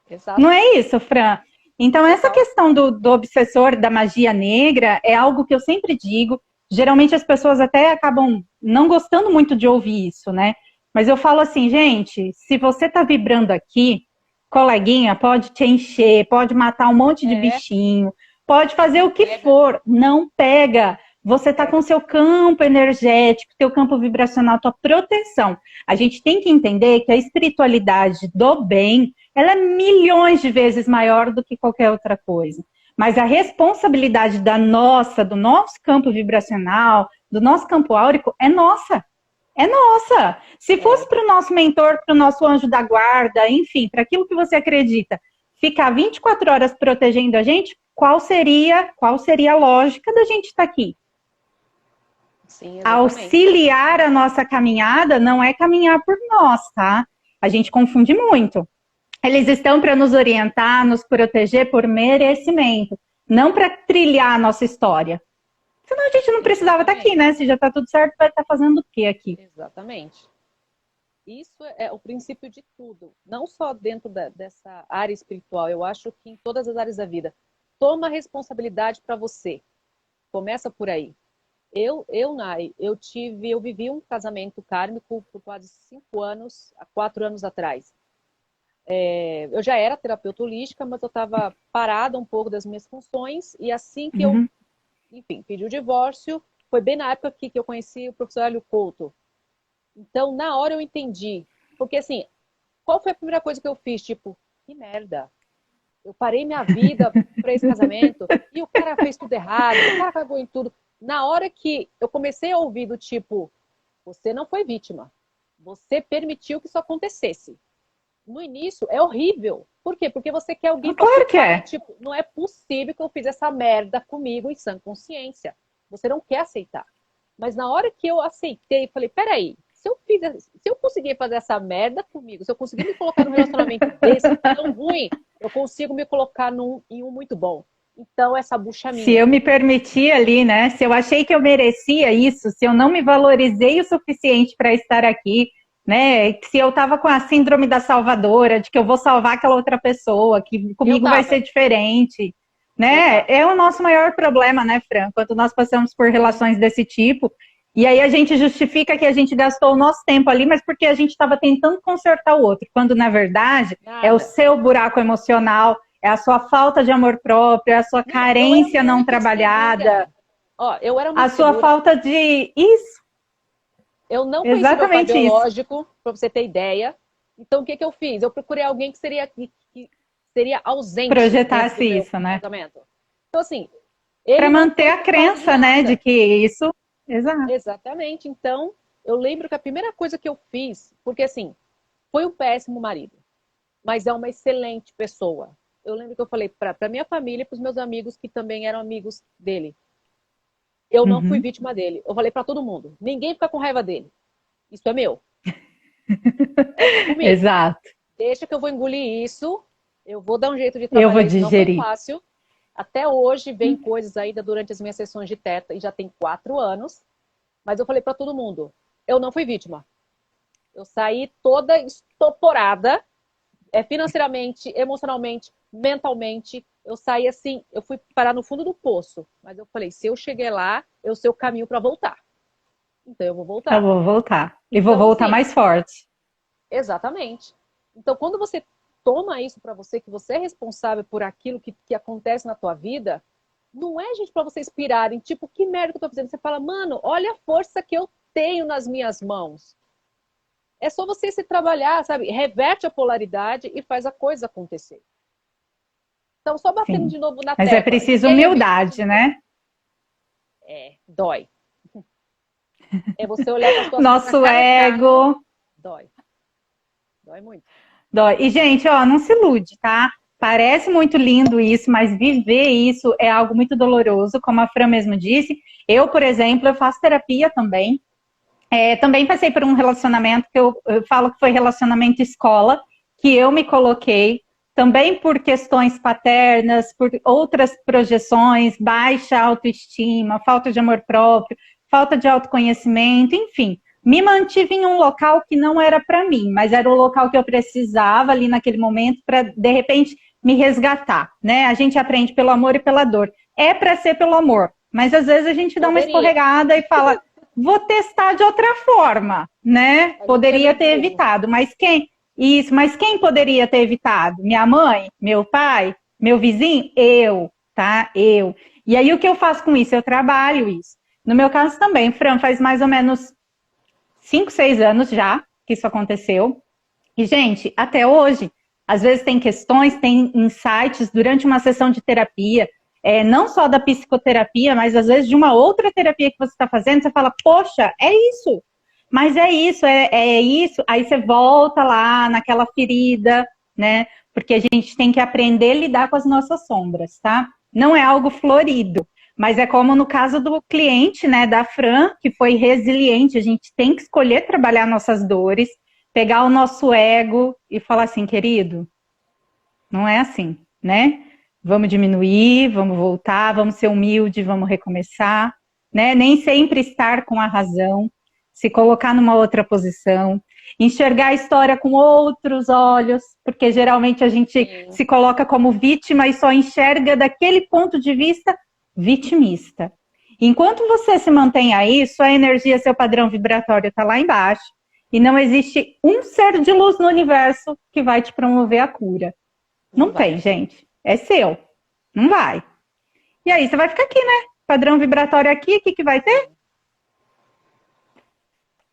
Exato. Não é isso, Fran? Então, essa Total. questão do obsessor da magia negra é algo que eu sempre digo. Geralmente as pessoas até acabam não gostando muito de ouvir isso, né? Mas eu falo assim, gente, se você tá vibrando aqui, coleguinha, pode te encher, pode matar um monte de É, bichinho, pode fazer não o que pega, for, não pega. não Você tá com pega. seu campo energético, teu campo vibracional, tua proteção. A gente tem que entender que a espiritualidade do bem ela é milhões de vezes maior do que qualquer outra coisa. Mas a responsabilidade do nosso campo vibracional, do nosso campo áurico, é nossa. É nossa. Se fosse É, para o nosso mentor, para o nosso anjo da guarda, enfim, para aquilo que você acredita, ficar 24 horas protegendo a gente, qual seria a lógica da gente estar aqui? sim, exatamente. Auxiliar a nossa caminhada não é caminhar por nós, tá? A gente confunde muito. Eles estão para nos orientar, nos proteger por merecimento, não para trilhar a nossa história. Senão a gente não precisava estar aqui, Exatamente. né? Se já está tudo certo, vai estar fazendo o quê aqui? Exatamente. Isso é o princípio de tudo, não só dentro dessa área espiritual, eu acho que em todas as áreas da vida. Toma responsabilidade para você. Começa por aí. Nai, eu vivi um casamento kármico por quase 5 anos, há 4 anos atrás. Eu já era terapeuta holística, mas eu estava parada um pouco das minhas funções, e assim que eu, Uhum. enfim, pedi o divórcio, foi bem na época que eu conheci o professor Hélio Couto. Então, na hora eu entendi. Porque, assim, qual foi a primeira coisa que eu fiz? Tipo, que merda. Eu parei minha vida para esse casamento e o cara fez tudo errado, o cara cagou em tudo. Na hora que eu comecei a ouvir do tipo, você não foi vítima. Você permitiu que isso acontecesse. No início é horrível. Por quê? Porque você quer alguém para Claro que culpar. é. Tipo, não é possível que eu fiz essa merda comigo em sã consciência. Você não quer aceitar. Mas na hora que eu aceitei, falei, peraí, se eu conseguir fazer essa merda comigo, se eu conseguir me colocar num relacionamento desse tão ruim, eu consigo me colocar em um muito bom. Então, essa bucha é Se minha. eu me permiti ali, né? Se eu achei que eu merecia isso, se eu não me valorizei o suficiente para estar aqui, né? Se eu estava com a síndrome da salvadora, de que eu vou salvar aquela outra pessoa, que Eu comigo vai ser tava, diferente, eu né? tava. É o nosso maior problema, né, Fran? Quando nós passamos por Sim, relações desse tipo, e aí a gente justifica que a gente gastou o nosso tempo ali, mas porque a gente estava tentando consertar o outro, quando na verdade é o nada. seu buraco emocional, é a sua falta de amor próprio, é a sua Não, eu era carência não muito trabalhada, insegura. Ó, eu era a muito sua segura. falta de. Isso, Eu não conheci meu pai exatamente isso. biológico, para você ter ideia. Então, o que que eu fiz? Eu procurei alguém que seria ausente dentro do Projetasse meu isso, né? casamento. Então, assim, Para ele não manter foi a culpado de crença, né, de nada. que isso. Exato. Exatamente. Então, eu lembro que a primeira coisa que eu fiz, porque assim, foi um péssimo marido, mas é uma excelente pessoa. Eu lembro que eu falei para minha família e para os meus amigos que também eram amigos dele. Eu não fui Uhum. vítima dele. Eu falei para todo mundo: ninguém fica com raiva dele. Isso é meu. É comigo. Exato. Deixa que eu vou engolir isso. Eu vou dar um jeito de Eu vou trabalhar isso não tão digerir. fácil. Até hoje vem coisas ainda durante as minhas sessões de teta, e já tem 4 anos. Mas eu falei para todo mundo: eu não fui vítima. Eu saí toda estoporada, financeiramente, emocionalmente, mentalmente. Eu saí assim, eu fui parar no fundo do poço. Mas eu falei: se eu cheguei lá, eu sei o caminho para voltar. Então eu vou Eu voltar. vou voltar. E vou Então, voltar assim, mais forte. exatamente. Então, quando você toma isso para você, que você é responsável por aquilo que acontece na tua vida, não é, gente, para você inspirar em tipo, que merda que eu tô fazendo? Você fala, mano, olha a força que eu tenho nas minhas mãos. É só você se trabalhar, sabe? Reverte a polaridade e faz a coisa acontecer. Então, só batendo Sim. de novo na Mas é tecla. preciso Ninguém é vítima de humildade, ninguém. né? Dói. É você olhar para a situação na Nosso cara a cara, ego dói. Dói muito. dói. E, gente, ó, não se ilude, tá? Parece muito lindo isso, mas viver isso é algo muito doloroso, como a Fran mesmo disse. Eu, por exemplo, eu faço terapia também. Também passei por um relacionamento que eu falo que foi relacionamento escola, que eu me coloquei, também por questões paternas, por outras projeções, baixa autoestima, falta de amor próprio, falta de autoconhecimento, enfim. Me mantive em um local que não era para mim, mas era o local que eu precisava ali naquele momento para, de repente, me resgatar, né? A gente aprende pelo amor e pela dor. É para ser pelo amor, mas às vezes a gente dá uma escorregada e fala, vou testar de outra forma, né? Poderia ter evitado, mas quem? Isso, mas quem poderia ter evitado? Minha mãe? Meu pai? Meu vizinho? Eu, tá? Eu. E aí o que eu faço com isso? Eu trabalho isso. No meu caso também, Fran, faz mais ou menos 5, 6 anos já que isso aconteceu. E, gente, até hoje, às vezes tem questões, tem insights durante uma sessão de terapia, não só da psicoterapia, mas às vezes de uma outra terapia que você está fazendo, você fala, poxa, é isso, mas é isso, é isso. Aí você volta lá naquela ferida, né? Porque a gente tem que aprender a lidar com as nossas sombras, tá? Não é algo florido, mas é como no caso do cliente, né, da Fran, que foi resiliente. A gente tem que escolher trabalhar nossas dores, pegar o nosso ego e falar assim, querido, não é assim, né? Vamos diminuir, vamos voltar, vamos ser humilde, vamos recomeçar, né? Nem sempre estar com a razão, se colocar numa outra posição, enxergar a história com outros olhos, porque geralmente a gente se coloca como vítima e só enxerga daquele ponto de vista vitimista. Enquanto você se mantém aí, sua energia, seu padrão vibratório está lá embaixo, e não existe um ser de luz no universo que vai te promover a cura. Não tem, gente. É seu. Não vai. E aí, você vai ficar aqui, né? Padrão vibratório aqui, o que, que vai ter?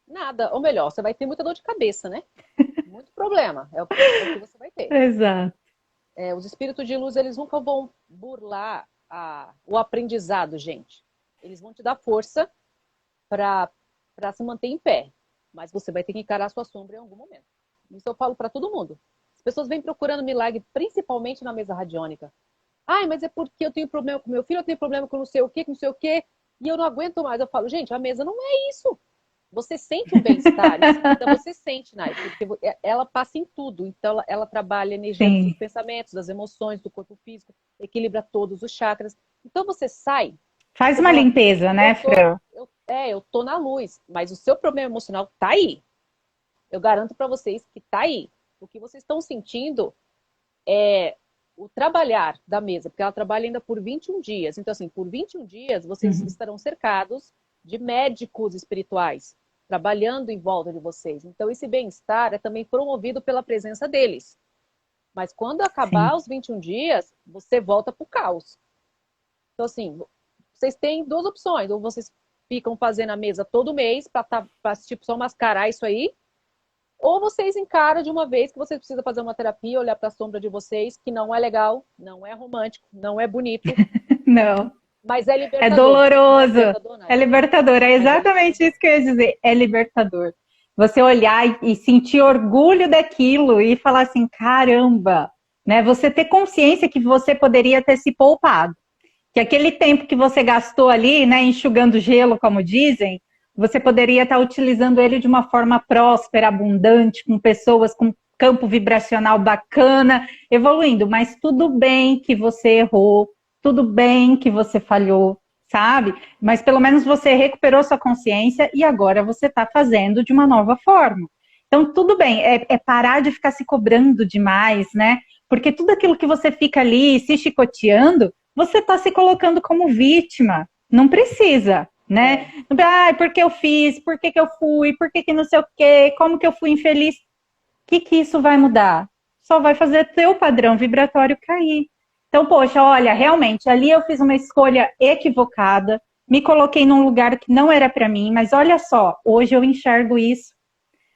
Nada. Ou melhor, você vai ter muita dor de cabeça, né? Muito problema. É o que você vai ter. Exato. Os espíritos de luz, eles nunca vão burlar o aprendizado, gente. Eles vão te dar força para se manter em pé. Mas você vai ter que encarar a sua sombra em algum momento. Isso eu falo para todo mundo. As pessoas vêm procurando milagre, principalmente na mesa radiônica. Ai, mas é porque eu tenho problema com meu filho, eu tenho problema com não sei o quê, com não sei o quê, e eu não aguento mais. Eu falo, gente, a mesa não é isso. Você sente um bem-estar, você sente, Nai, porque ela passa em tudo. Então, ela trabalha a energia dos pensamentos, das emoções, do corpo físico, equilibra todos os chakras. Então, você sai. Faz você uma fala, limpeza, né, Fran? Eu tô na luz, mas o seu problema emocional tá aí. Eu garanto para vocês que tá aí. O que vocês estão sentindo é o trabalhar da mesa, porque ela trabalha ainda por 21 dias. Então, assim, por 21 dias, vocês estarão cercados de médicos espirituais trabalhando em volta de vocês. Então, esse bem-estar é também promovido pela presença deles. Mas quando acabar os 21 dias, você volta para o caos. Então, assim, vocês têm duas opções. Ou vocês ficam fazendo a mesa todo mês para tipo, só mascarar isso aí, ou vocês encaram de uma vez que você precisa fazer uma terapia, olhar para a sombra de vocês, que não é legal, não é romântico, não é bonito. Não. Mas é libertador. É doloroso. É libertador. É exatamente isso que eu ia dizer. É libertador. Você olhar e sentir orgulho daquilo e falar assim, caramba, né? Você ter consciência que você poderia ter se poupado. Que aquele tempo que você gastou ali, né, enxugando gelo, como dizem, você poderia estar utilizando ele de uma forma próspera, abundante, com pessoas com campo vibracional bacana, evoluindo. Mas tudo bem que você errou, tudo bem que você falhou, sabe? Mas pelo menos você recuperou sua consciência e agora você está fazendo de uma nova forma. Então, tudo bem, é parar de ficar se cobrando demais, né? Porque tudo aquilo que você fica ali se chicoteando, você está se colocando como vítima. Não precisa, né? Ah, porque eu fiz, por que eu fui, por que não sei o quê, como que eu fui infeliz. O que isso vai mudar? Só vai fazer teu padrão vibratório cair. Então, poxa, olha, realmente, ali eu fiz uma escolha equivocada, me coloquei num lugar que não era para mim, mas olha só, hoje eu enxergo isso.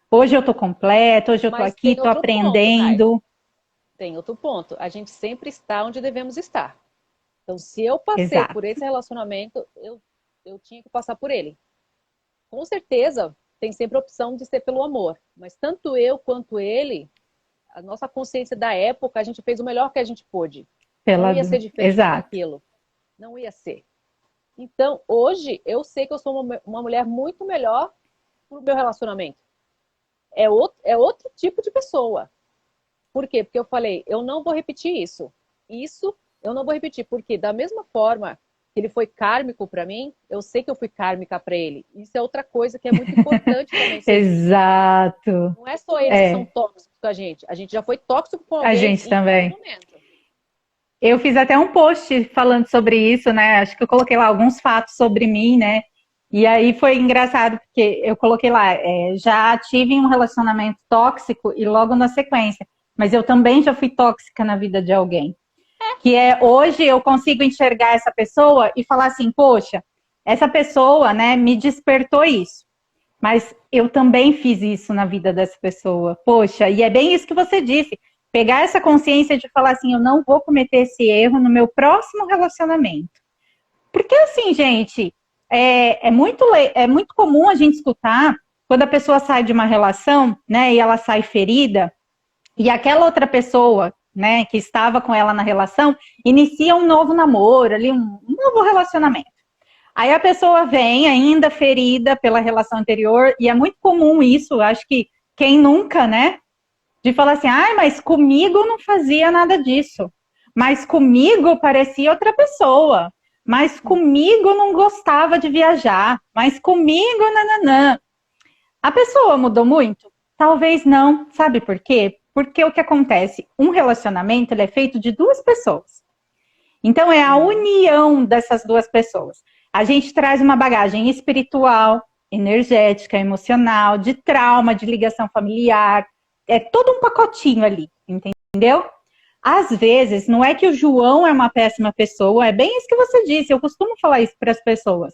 Hoje eu tô completa, hoje eu tô aqui, tô aprendendo. Tem outro ponto. A gente sempre está onde devemos estar. Então, se eu passei por esse relacionamento, eu tinha que passar por ele. Com certeza, tem sempre a opção de ser pelo amor. Mas tanto eu quanto ele, a nossa consciência da época, a gente fez o melhor que a gente pôde. Não ia ser diferente Exato. daquilo. Não ia ser. Então, hoje, eu sei que eu sou uma mulher muito melhor pro meu relacionamento. É outro tipo de pessoa. Por quê? Porque eu falei, eu não vou repetir isso. Isso eu não vou repetir, porque da mesma forma que ele foi kármico para mim, eu sei que eu fui kármica para ele. Isso é outra coisa que é muito importante também ser dito. Exato. Não é só eles que são É, tóxicos com a gente já foi tóxico com a alguém gente em algum também. momento. Eu fiz até um post falando sobre isso, né? Acho que eu coloquei lá alguns fatos sobre mim, né? E aí foi engraçado, porque eu coloquei lá, já tive um relacionamento tóxico e logo na sequência, mas eu também já fui tóxica na vida de alguém. Que é hoje eu consigo enxergar essa pessoa e falar assim, poxa, essa pessoa, né, me despertou isso. Mas eu também fiz isso na vida dessa pessoa. Poxa, e é bem isso que você disse. Pegar essa consciência de falar assim, eu não vou cometer esse erro no meu próximo relacionamento. Porque assim, gente, é muito comum a gente escutar quando a pessoa sai de uma relação, né, e ela sai ferida, e aquela outra pessoa, né, que estava com ela na relação, inicia um novo namoro, ali, um novo relacionamento. Aí a pessoa vem ainda ferida pela relação anterior, e é muito comum isso, acho que quem nunca, né? De falar assim, ah, mas comigo não fazia nada disso. Mas comigo parecia outra pessoa. Mas comigo não gostava de viajar. Mas comigo, nananã. A pessoa mudou muito? Talvez não. Sabe por quê? Porque o que acontece? Um relacionamento ele é feito de duas pessoas. Então, é a união dessas duas pessoas. A gente traz uma bagagem espiritual, energética, emocional, de trauma, de ligação familiar. É todo um pacotinho ali, entendeu? Às vezes, não é que o João é uma péssima pessoa, é bem isso que você disse. Eu costumo falar isso para as pessoas.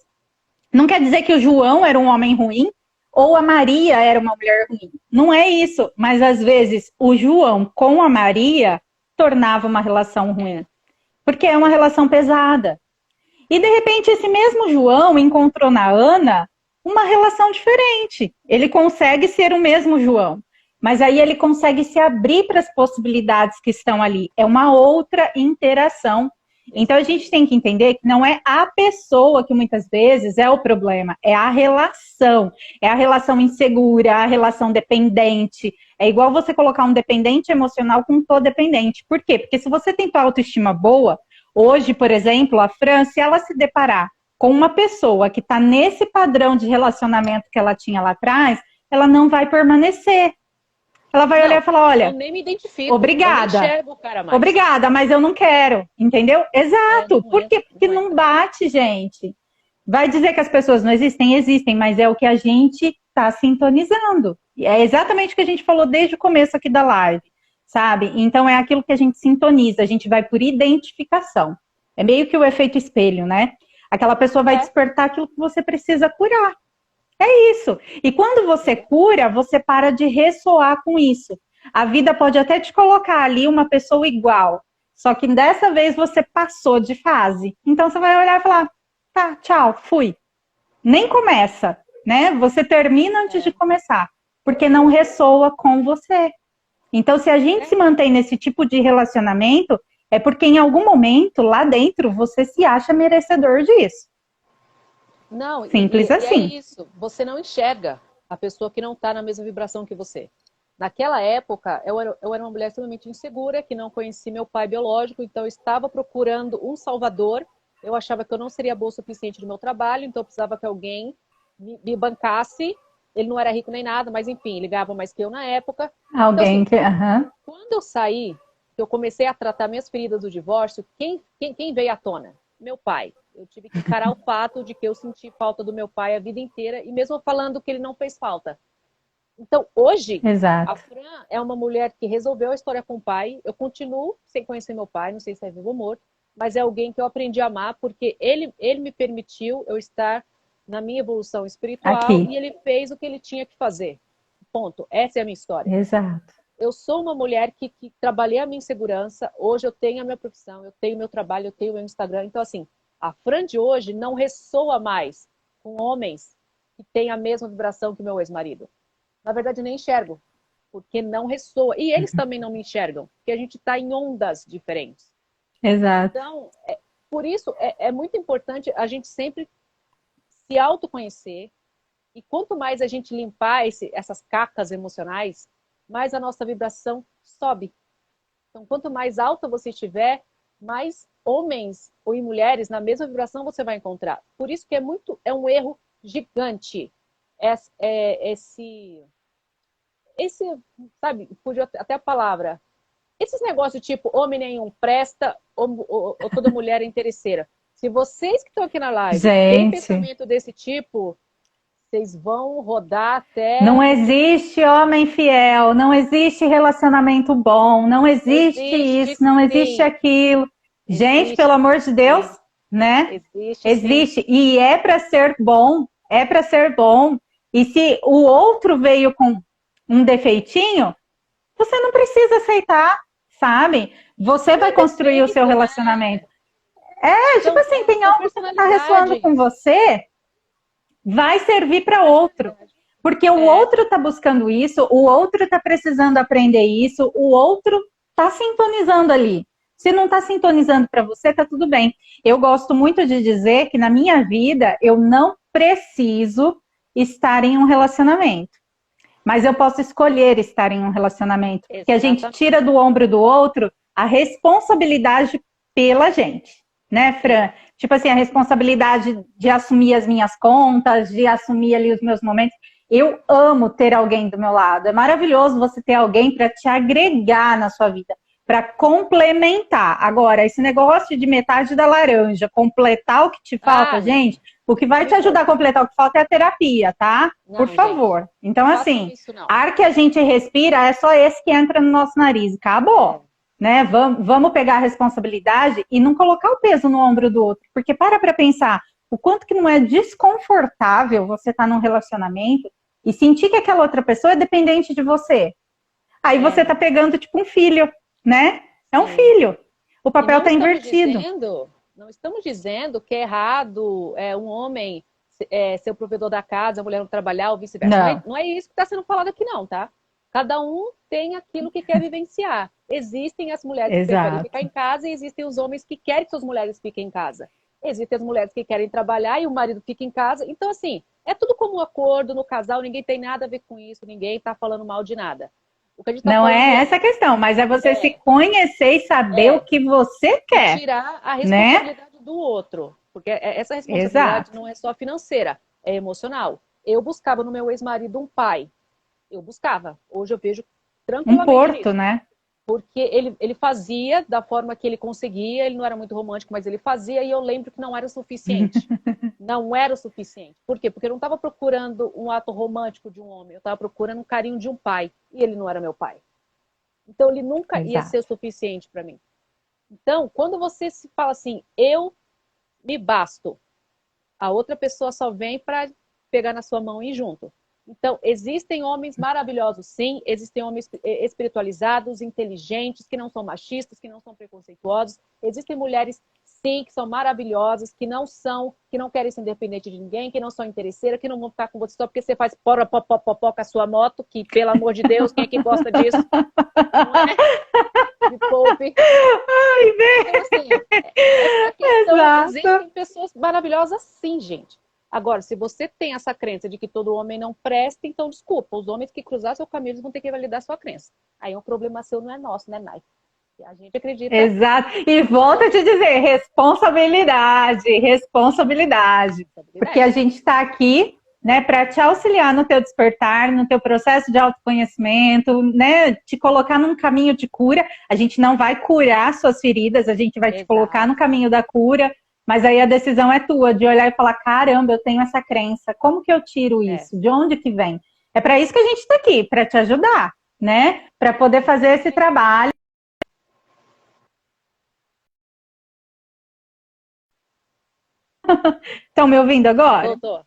Não quer dizer que o João era um homem ruim ou a Maria era uma mulher ruim. Não é isso. Mas às vezes o João com a Maria tornava uma relação ruim. Porque é uma relação pesada. E de repente esse mesmo João encontrou na Ana uma relação diferente. Ele consegue ser o mesmo João, mas aí ele consegue se abrir para as possibilidades que estão ali. É uma outra interação. Então a gente tem que entender que não é a pessoa que muitas vezes é o problema, é a relação. É a relação insegura, a relação dependente. É igual você colocar um dependente emocional com um codependente. Por quê? Porque se você tem tua autoestima boa, hoje, por exemplo, a Fran, se ela se deparar com uma pessoa que está nesse padrão de relacionamento que ela tinha lá atrás, ela não vai permanecer. Ela vai olhar e falar, eu olha, nem me identifico, obrigada. eu nem enxergo o cara mais. Obrigada, mas eu não quero, entendeu? Exato. Não Por quê? entra, Porque não não entra. bate, gente. Vai dizer que as pessoas não existem? Existem, mas é o que a gente está sintonizando. E é exatamente o que a gente falou desde o começo aqui da live, sabe? Então é aquilo que a gente sintoniza, a gente vai por identificação. É meio que o efeito espelho, né? Aquela pessoa vai despertar aquilo que você precisa curar. É isso. E quando você cura, você para de ressoar com isso. A vida pode até te colocar ali uma pessoa igual, só que dessa vez você passou de fase. Então você vai olhar e falar: tá, tchau, fui. Nem começa, né? Você termina antes de começar, porque não ressoa com você. Então, se a gente se mantém nesse tipo de relacionamento, é porque em algum momento lá dentro você se acha merecedor disso. Não, Simples e é assim. isso. Você não enxerga a pessoa que não está na mesma vibração que você. Naquela época, eu era uma mulher extremamente insegura, que não conhecia meu pai biológico, então eu estava procurando um salvador. Eu achava que eu não seria boa o suficiente no meu trabalho, então eu precisava que alguém me bancasse. Ele não era rico nem nada, mas enfim, ele ganhava mais que eu na época. Então, Alguém assim, que. Uhum. quando eu saí, que eu comecei a tratar minhas feridas do divórcio, quem veio à tona? Meu pai. Eu tive que encarar o fato de que eu senti falta do meu pai a vida inteira, e mesmo falando que ele não fez falta. Então, hoje, a Exato. Fran é uma mulher que resolveu a história com o pai. Eu continuo sem conhecer meu pai, não sei se é vivo ou morto, mas é alguém que eu aprendi a amar porque ele me permitiu eu estar na minha evolução espiritual Aqui. e ele fez o que ele tinha que fazer. Ponto. Essa é a minha história. Exato. Eu sou uma mulher que trabalhei a minha insegurança, hoje eu tenho a minha profissão, eu tenho meu trabalho, eu tenho meu Instagram. Então, assim, a Fran de hoje não ressoa mais com homens que têm a mesma vibração que meu ex-marido. Na verdade, nem enxergo. porque não ressoa. E eles também não me enxergam, porque a gente está em ondas diferentes. Exato. Então, por isso, é muito importante a gente sempre se autoconhecer, e quanto mais a gente limpar essas cacas emocionais, mais a nossa vibração sobe. Então, quanto mais alta você estiver, mais homens ou mulheres na mesma vibração você vai encontrar. Por isso que é um erro gigante esse, sabe, fugiu até a palavra. Esses negócios tipo homem nenhum presta ou toda mulher é interesseira. Se vocês que estão aqui na live têm Gente, pensamento desse tipo, vocês vão rodar até... não existe homem fiel, não existe relacionamento bom, não existe Existe isso, não existe sim. aquilo. Gente, Existe pelo amor de Deus, sim. né? Existe sim. Existe. E é para ser bom, é para ser bom. E se o outro veio com um defeitinho, você não precisa aceitar, sabe? Você Não vai é construir o seu defeito, né? relacionamento. É, tipo assim, tem São algo que está ressoando com personalidades. você, vai servir para outro. Porque o outro está buscando isso, o outro está precisando aprender isso, o outro está sintonizando ali. Se não está sintonizando para você, tá tudo bem. Eu gosto muito de dizer que na minha vida eu não preciso estar em um relacionamento. Mas eu posso escolher estar em um relacionamento. Porque a gente Exatamente. tira do ombro do outro a responsabilidade pela gente. Né, Fran? Tipo assim, a responsabilidade de assumir as minhas contas, de assumir ali os meus momentos. Eu amo ter alguém do meu lado. É maravilhoso você ter alguém para te agregar na sua vida, para complementar. Agora, esse negócio de metade da laranja, completar o que te falta, gente, o que vai te ajudar a completar o que falta é a terapia, tá? Por favor. Gente, então, assim, isso, ar que a gente respira é só esse que entra no nosso nariz. Acabou. Né? Vamos pegar a responsabilidade e não colocar o peso no ombro do outro. Porque para pensar o quanto que não é desconfortável você estar num relacionamento e sentir que aquela outra pessoa é dependente de você. Aí você tá pegando tipo um filho, né? É um filho. O papel tá invertido. Não estamos dizendo que é errado um homem ser o provedor da casa, a mulher não trabalhar ou vice-versa. Não é isso que está sendo falado aqui não, tá? Cada um tem aquilo que quer vivenciar. Existem as mulheres que preferem ficar em casa e existem os homens que querem que suas mulheres fiquem em casa. Existem as mulheres que querem trabalhar e o marido fica em casa. Então, assim, é tudo como um acordo no casal, ninguém tem nada a ver com isso, ninguém está falando mal de nada. O que a gente tá não falando é essa a questão, mas é você se conhecer e saber o que você quer. E tirar a responsabilidade do outro. Porque essa responsabilidade não é só financeira, é emocional. Eu buscava no meu ex-marido um pai. Eu buscava. Hoje eu vejo tranquilamente um porto, nisso. Né? Porque ele fazia da forma que ele conseguia, ele não era muito romântico, mas ele fazia, e eu lembro que não era o suficiente. Não era o suficiente. Por quê? Porque eu não estava procurando um ato romântico de um homem, eu estava procurando um carinho de um pai, e ele não era meu pai. Então ele nunca ia ser o suficiente para mim. Então, quando você se fala assim, eu me basto, a outra pessoa só vem para pegar na sua mão e ir junto. Então, existem homens maravilhosos, sim. Existem homens espiritualizados, inteligentes, que não são machistas, que não são preconceituosos. Existem mulheres, sim, que são maravilhosas, que não querem ser independentes de ninguém, que não são interesseiras, que não vão ficar com você só porque você faz pó com a sua moto, que, pelo amor de Deus, quem é que gosta disso? Não é? Me poupe. Então, assim, essa questão, existem pessoas maravilhosas, sim, gente. Agora, se você tem essa crença de que todo homem não presta, então desculpa, os homens que cruzar seu caminho, eles vão ter que validar sua crença. Aí um problema seu não é nosso, né, Nai? A gente acredita. Exato. E volto a te dizer, responsabilidade. Porque a gente está aqui, né, para te auxiliar no teu despertar, no teu processo de autoconhecimento, né, te colocar num caminho de cura. A gente não vai curar suas feridas, a gente vai te colocar no caminho da cura. Mas aí a decisão é tua, de olhar e falar, caramba, eu tenho essa crença, como que eu tiro isso? De onde que vem? É para isso que a gente está aqui, para te ajudar, né? Para poder fazer esse trabalho. Estão me ouvindo agora? Voltou.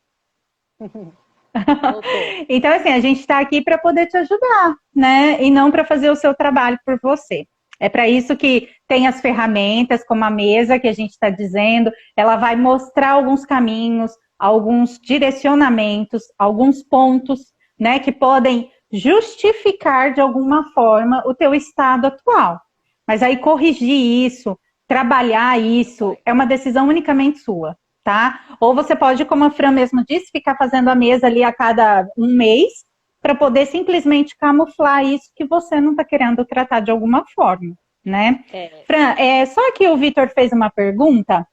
Então, assim, a gente está aqui para poder te ajudar, né? E não para fazer o seu trabalho por você. É para isso que tem as ferramentas, como a mesa que a gente está dizendo, ela vai mostrar alguns caminhos, alguns direcionamentos, alguns pontos, né, que podem justificar de alguma forma o teu estado atual. Mas aí corrigir isso, trabalhar isso, é uma decisão unicamente sua, tá? Ou você pode, como a Fran mesmo disse, ficar fazendo a mesa ali a cada um mês, para poder simplesmente camuflar isso que você não está querendo tratar de alguma forma, né? Fran, só que o Vitor fez uma pergunta,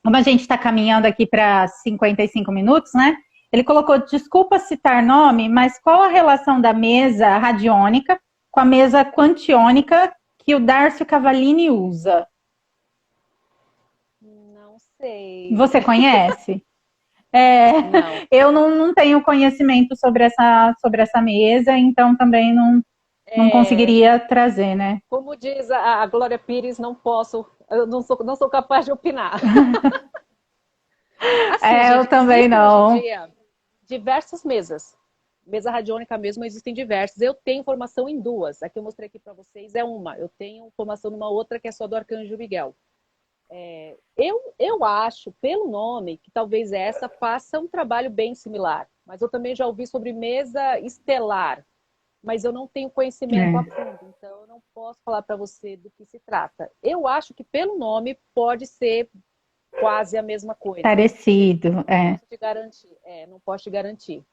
como a gente está caminhando aqui para 55 minutos, né? Ele colocou, desculpa citar nome, mas qual a relação da mesa radiônica com a mesa quantiônica que o Darcio Cavallini usa? Não sei. Você conhece? Não. Eu não tenho conhecimento sobre essa mesa, então também não conseguiria trazer, né? Como diz a Glória Pires, eu não sou capaz de opinar. Assim, gente, eu também não. Hoje em dia, diversas mesas. Mesa radiônica mesmo, existem diversas. Eu tenho formação em duas. A que eu mostrei aqui para vocês é uma. Eu tenho formação numa outra que é só do Arcanjo Miguel. Eu acho, pelo nome, que talvez essa faça um trabalho bem similar. Mas eu também já ouvi sobre mesa estelar. Mas eu não tenho conhecimento a fundo. Então, eu não posso falar para você do que se trata. Eu acho que, pelo nome, pode ser quase a mesma coisa. Parecido, Não posso te garantir. Não posso te garantir.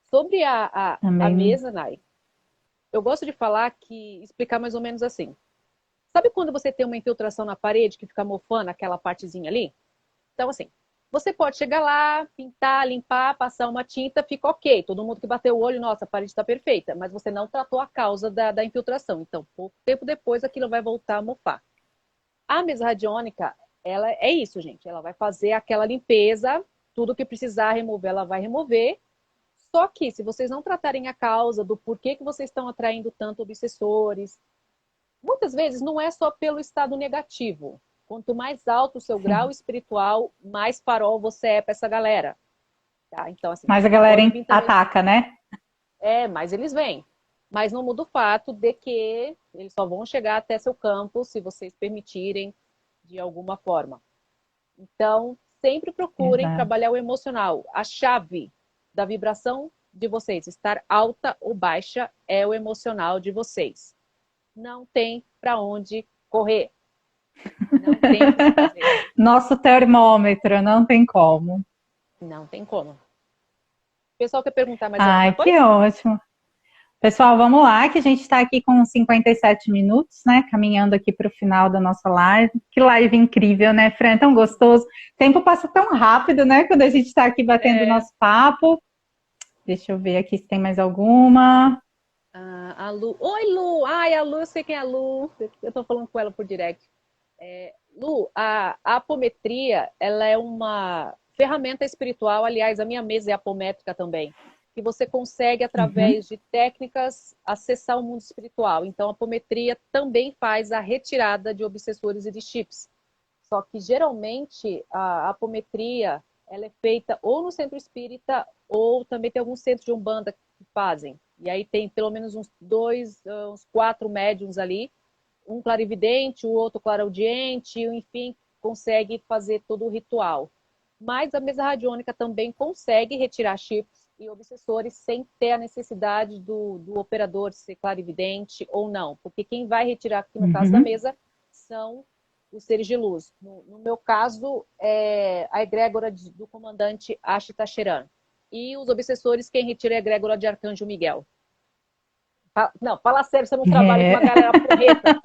Sobre a mesa, Nai, eu gosto de explicar mais ou menos assim. Sabe quando você tem uma infiltração na parede que fica mofando aquela partezinha ali? Então, assim, você pode chegar lá, pintar, limpar, passar uma tinta, fica ok. Todo mundo que bateu o olho, nossa, a parede está perfeita. Mas você não tratou a causa da infiltração. Então, pouco tempo depois, aquilo vai voltar a mofar. A mesa radiônica, ela é isso, gente. Ela vai fazer aquela limpeza, tudo que precisar remover, ela vai remover. Só que, se vocês não tratarem a causa do porquê que vocês estão atraindo tanto obsessores, muitas vezes não é só pelo estado negativo. Quanto mais alto o seu grau espiritual, mais farol você é para essa galera. Tá? Então, assim, mas a galera ataca, né? Mas eles vêm. Mas não muda o fato de que eles só vão chegar até seu campo se vocês permitirem de alguma forma. Então, sempre procurem trabalhar o emocional. A chave da vibração de vocês estar alta ou baixa é o emocional de vocês. Não tem para onde correr. Não tem o que fazer. Nosso termômetro, não tem como. Não tem como. O pessoal quer perguntar mais alguma coisa? Que ótimo. Pessoal, vamos lá, que a gente está aqui com 57 minutos, né? Caminhando aqui para o final da nossa live. Que live incrível, né, Fran? Tão gostoso. O tempo passa tão rápido, né? Quando a gente está aqui batendo o nosso papo. Deixa eu ver aqui se tem mais alguma. A Lu. Oi, Lu! Ai, a Lu, eu sei quem é a Lu. Eu estou falando com ela por direct. Lu, a apometria, ela é uma ferramenta espiritual. Aliás, a minha mesa é apométrica também. Que você consegue, através de técnicas, acessar o mundo espiritual. Então, a apometria também faz a retirada de obsessores e de chips. Só que, geralmente, a apometria ela é feita ou no centro espírita ou também tem alguns centros de Umbanda que fazem. E aí tem pelo menos uns 4 médiums ali. Um clarividente, o outro clareaudiente, enfim, consegue fazer todo o ritual. Mas a mesa radiônica também consegue retirar chips e obsessores sem ter a necessidade do operador ser clarividente ou não. Porque quem vai retirar aqui no caso da mesa são os seres de luz. No meu caso, é a egrégora do comandante Ashita Sheran. E os obsessores, quem retira é a egrégora de Arcanjo Miguel. Não, fala sério, você não trabalha com uma galera porreta.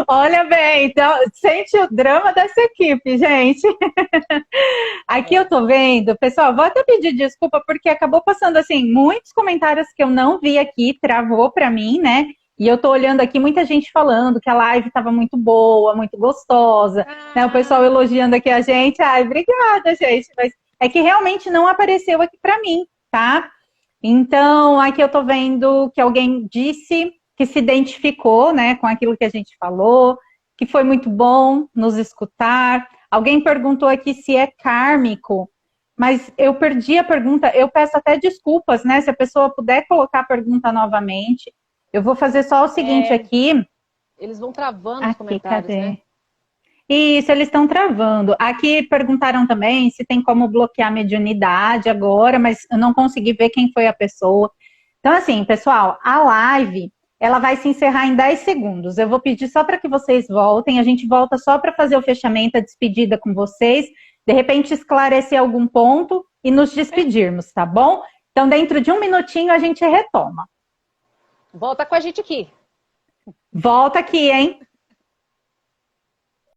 Olha bem, então, sente o drama dessa equipe, gente. Aqui eu tô vendo, pessoal, vou até pedir desculpa, porque acabou passando, assim, muitos comentários que eu não vi aqui, travou pra mim, né? E eu tô olhando aqui muita gente falando que a live tava muito boa, muito gostosa, né? O pessoal elogiando aqui a gente. Ai, obrigada, gente. Mas é que realmente não apareceu aqui pra mim, tá? Então, aqui eu tô vendo que alguém disse que se identificou, né, com aquilo que a gente falou, que foi muito bom nos escutar. Alguém perguntou aqui se é kármico, mas eu perdi a pergunta. Eu peço até desculpas, né, se a pessoa puder colocar a pergunta novamente. Eu vou fazer só o seguinte aqui. Eles vão travando os comentários, né? Isso, eles estão travando. Aqui perguntaram também se tem como bloquear a mediunidade agora, mas eu não consegui ver quem foi a pessoa. Então, assim, pessoal, a live, ela vai se encerrar em 10 segundos. Eu vou pedir só para que vocês voltem. A gente volta só para fazer o fechamento, a despedida com vocês. De repente, esclarecer algum ponto e nos despedirmos, tá bom? Então, dentro de um minutinho, a gente retoma. Volta com a gente aqui. Volta aqui, hein?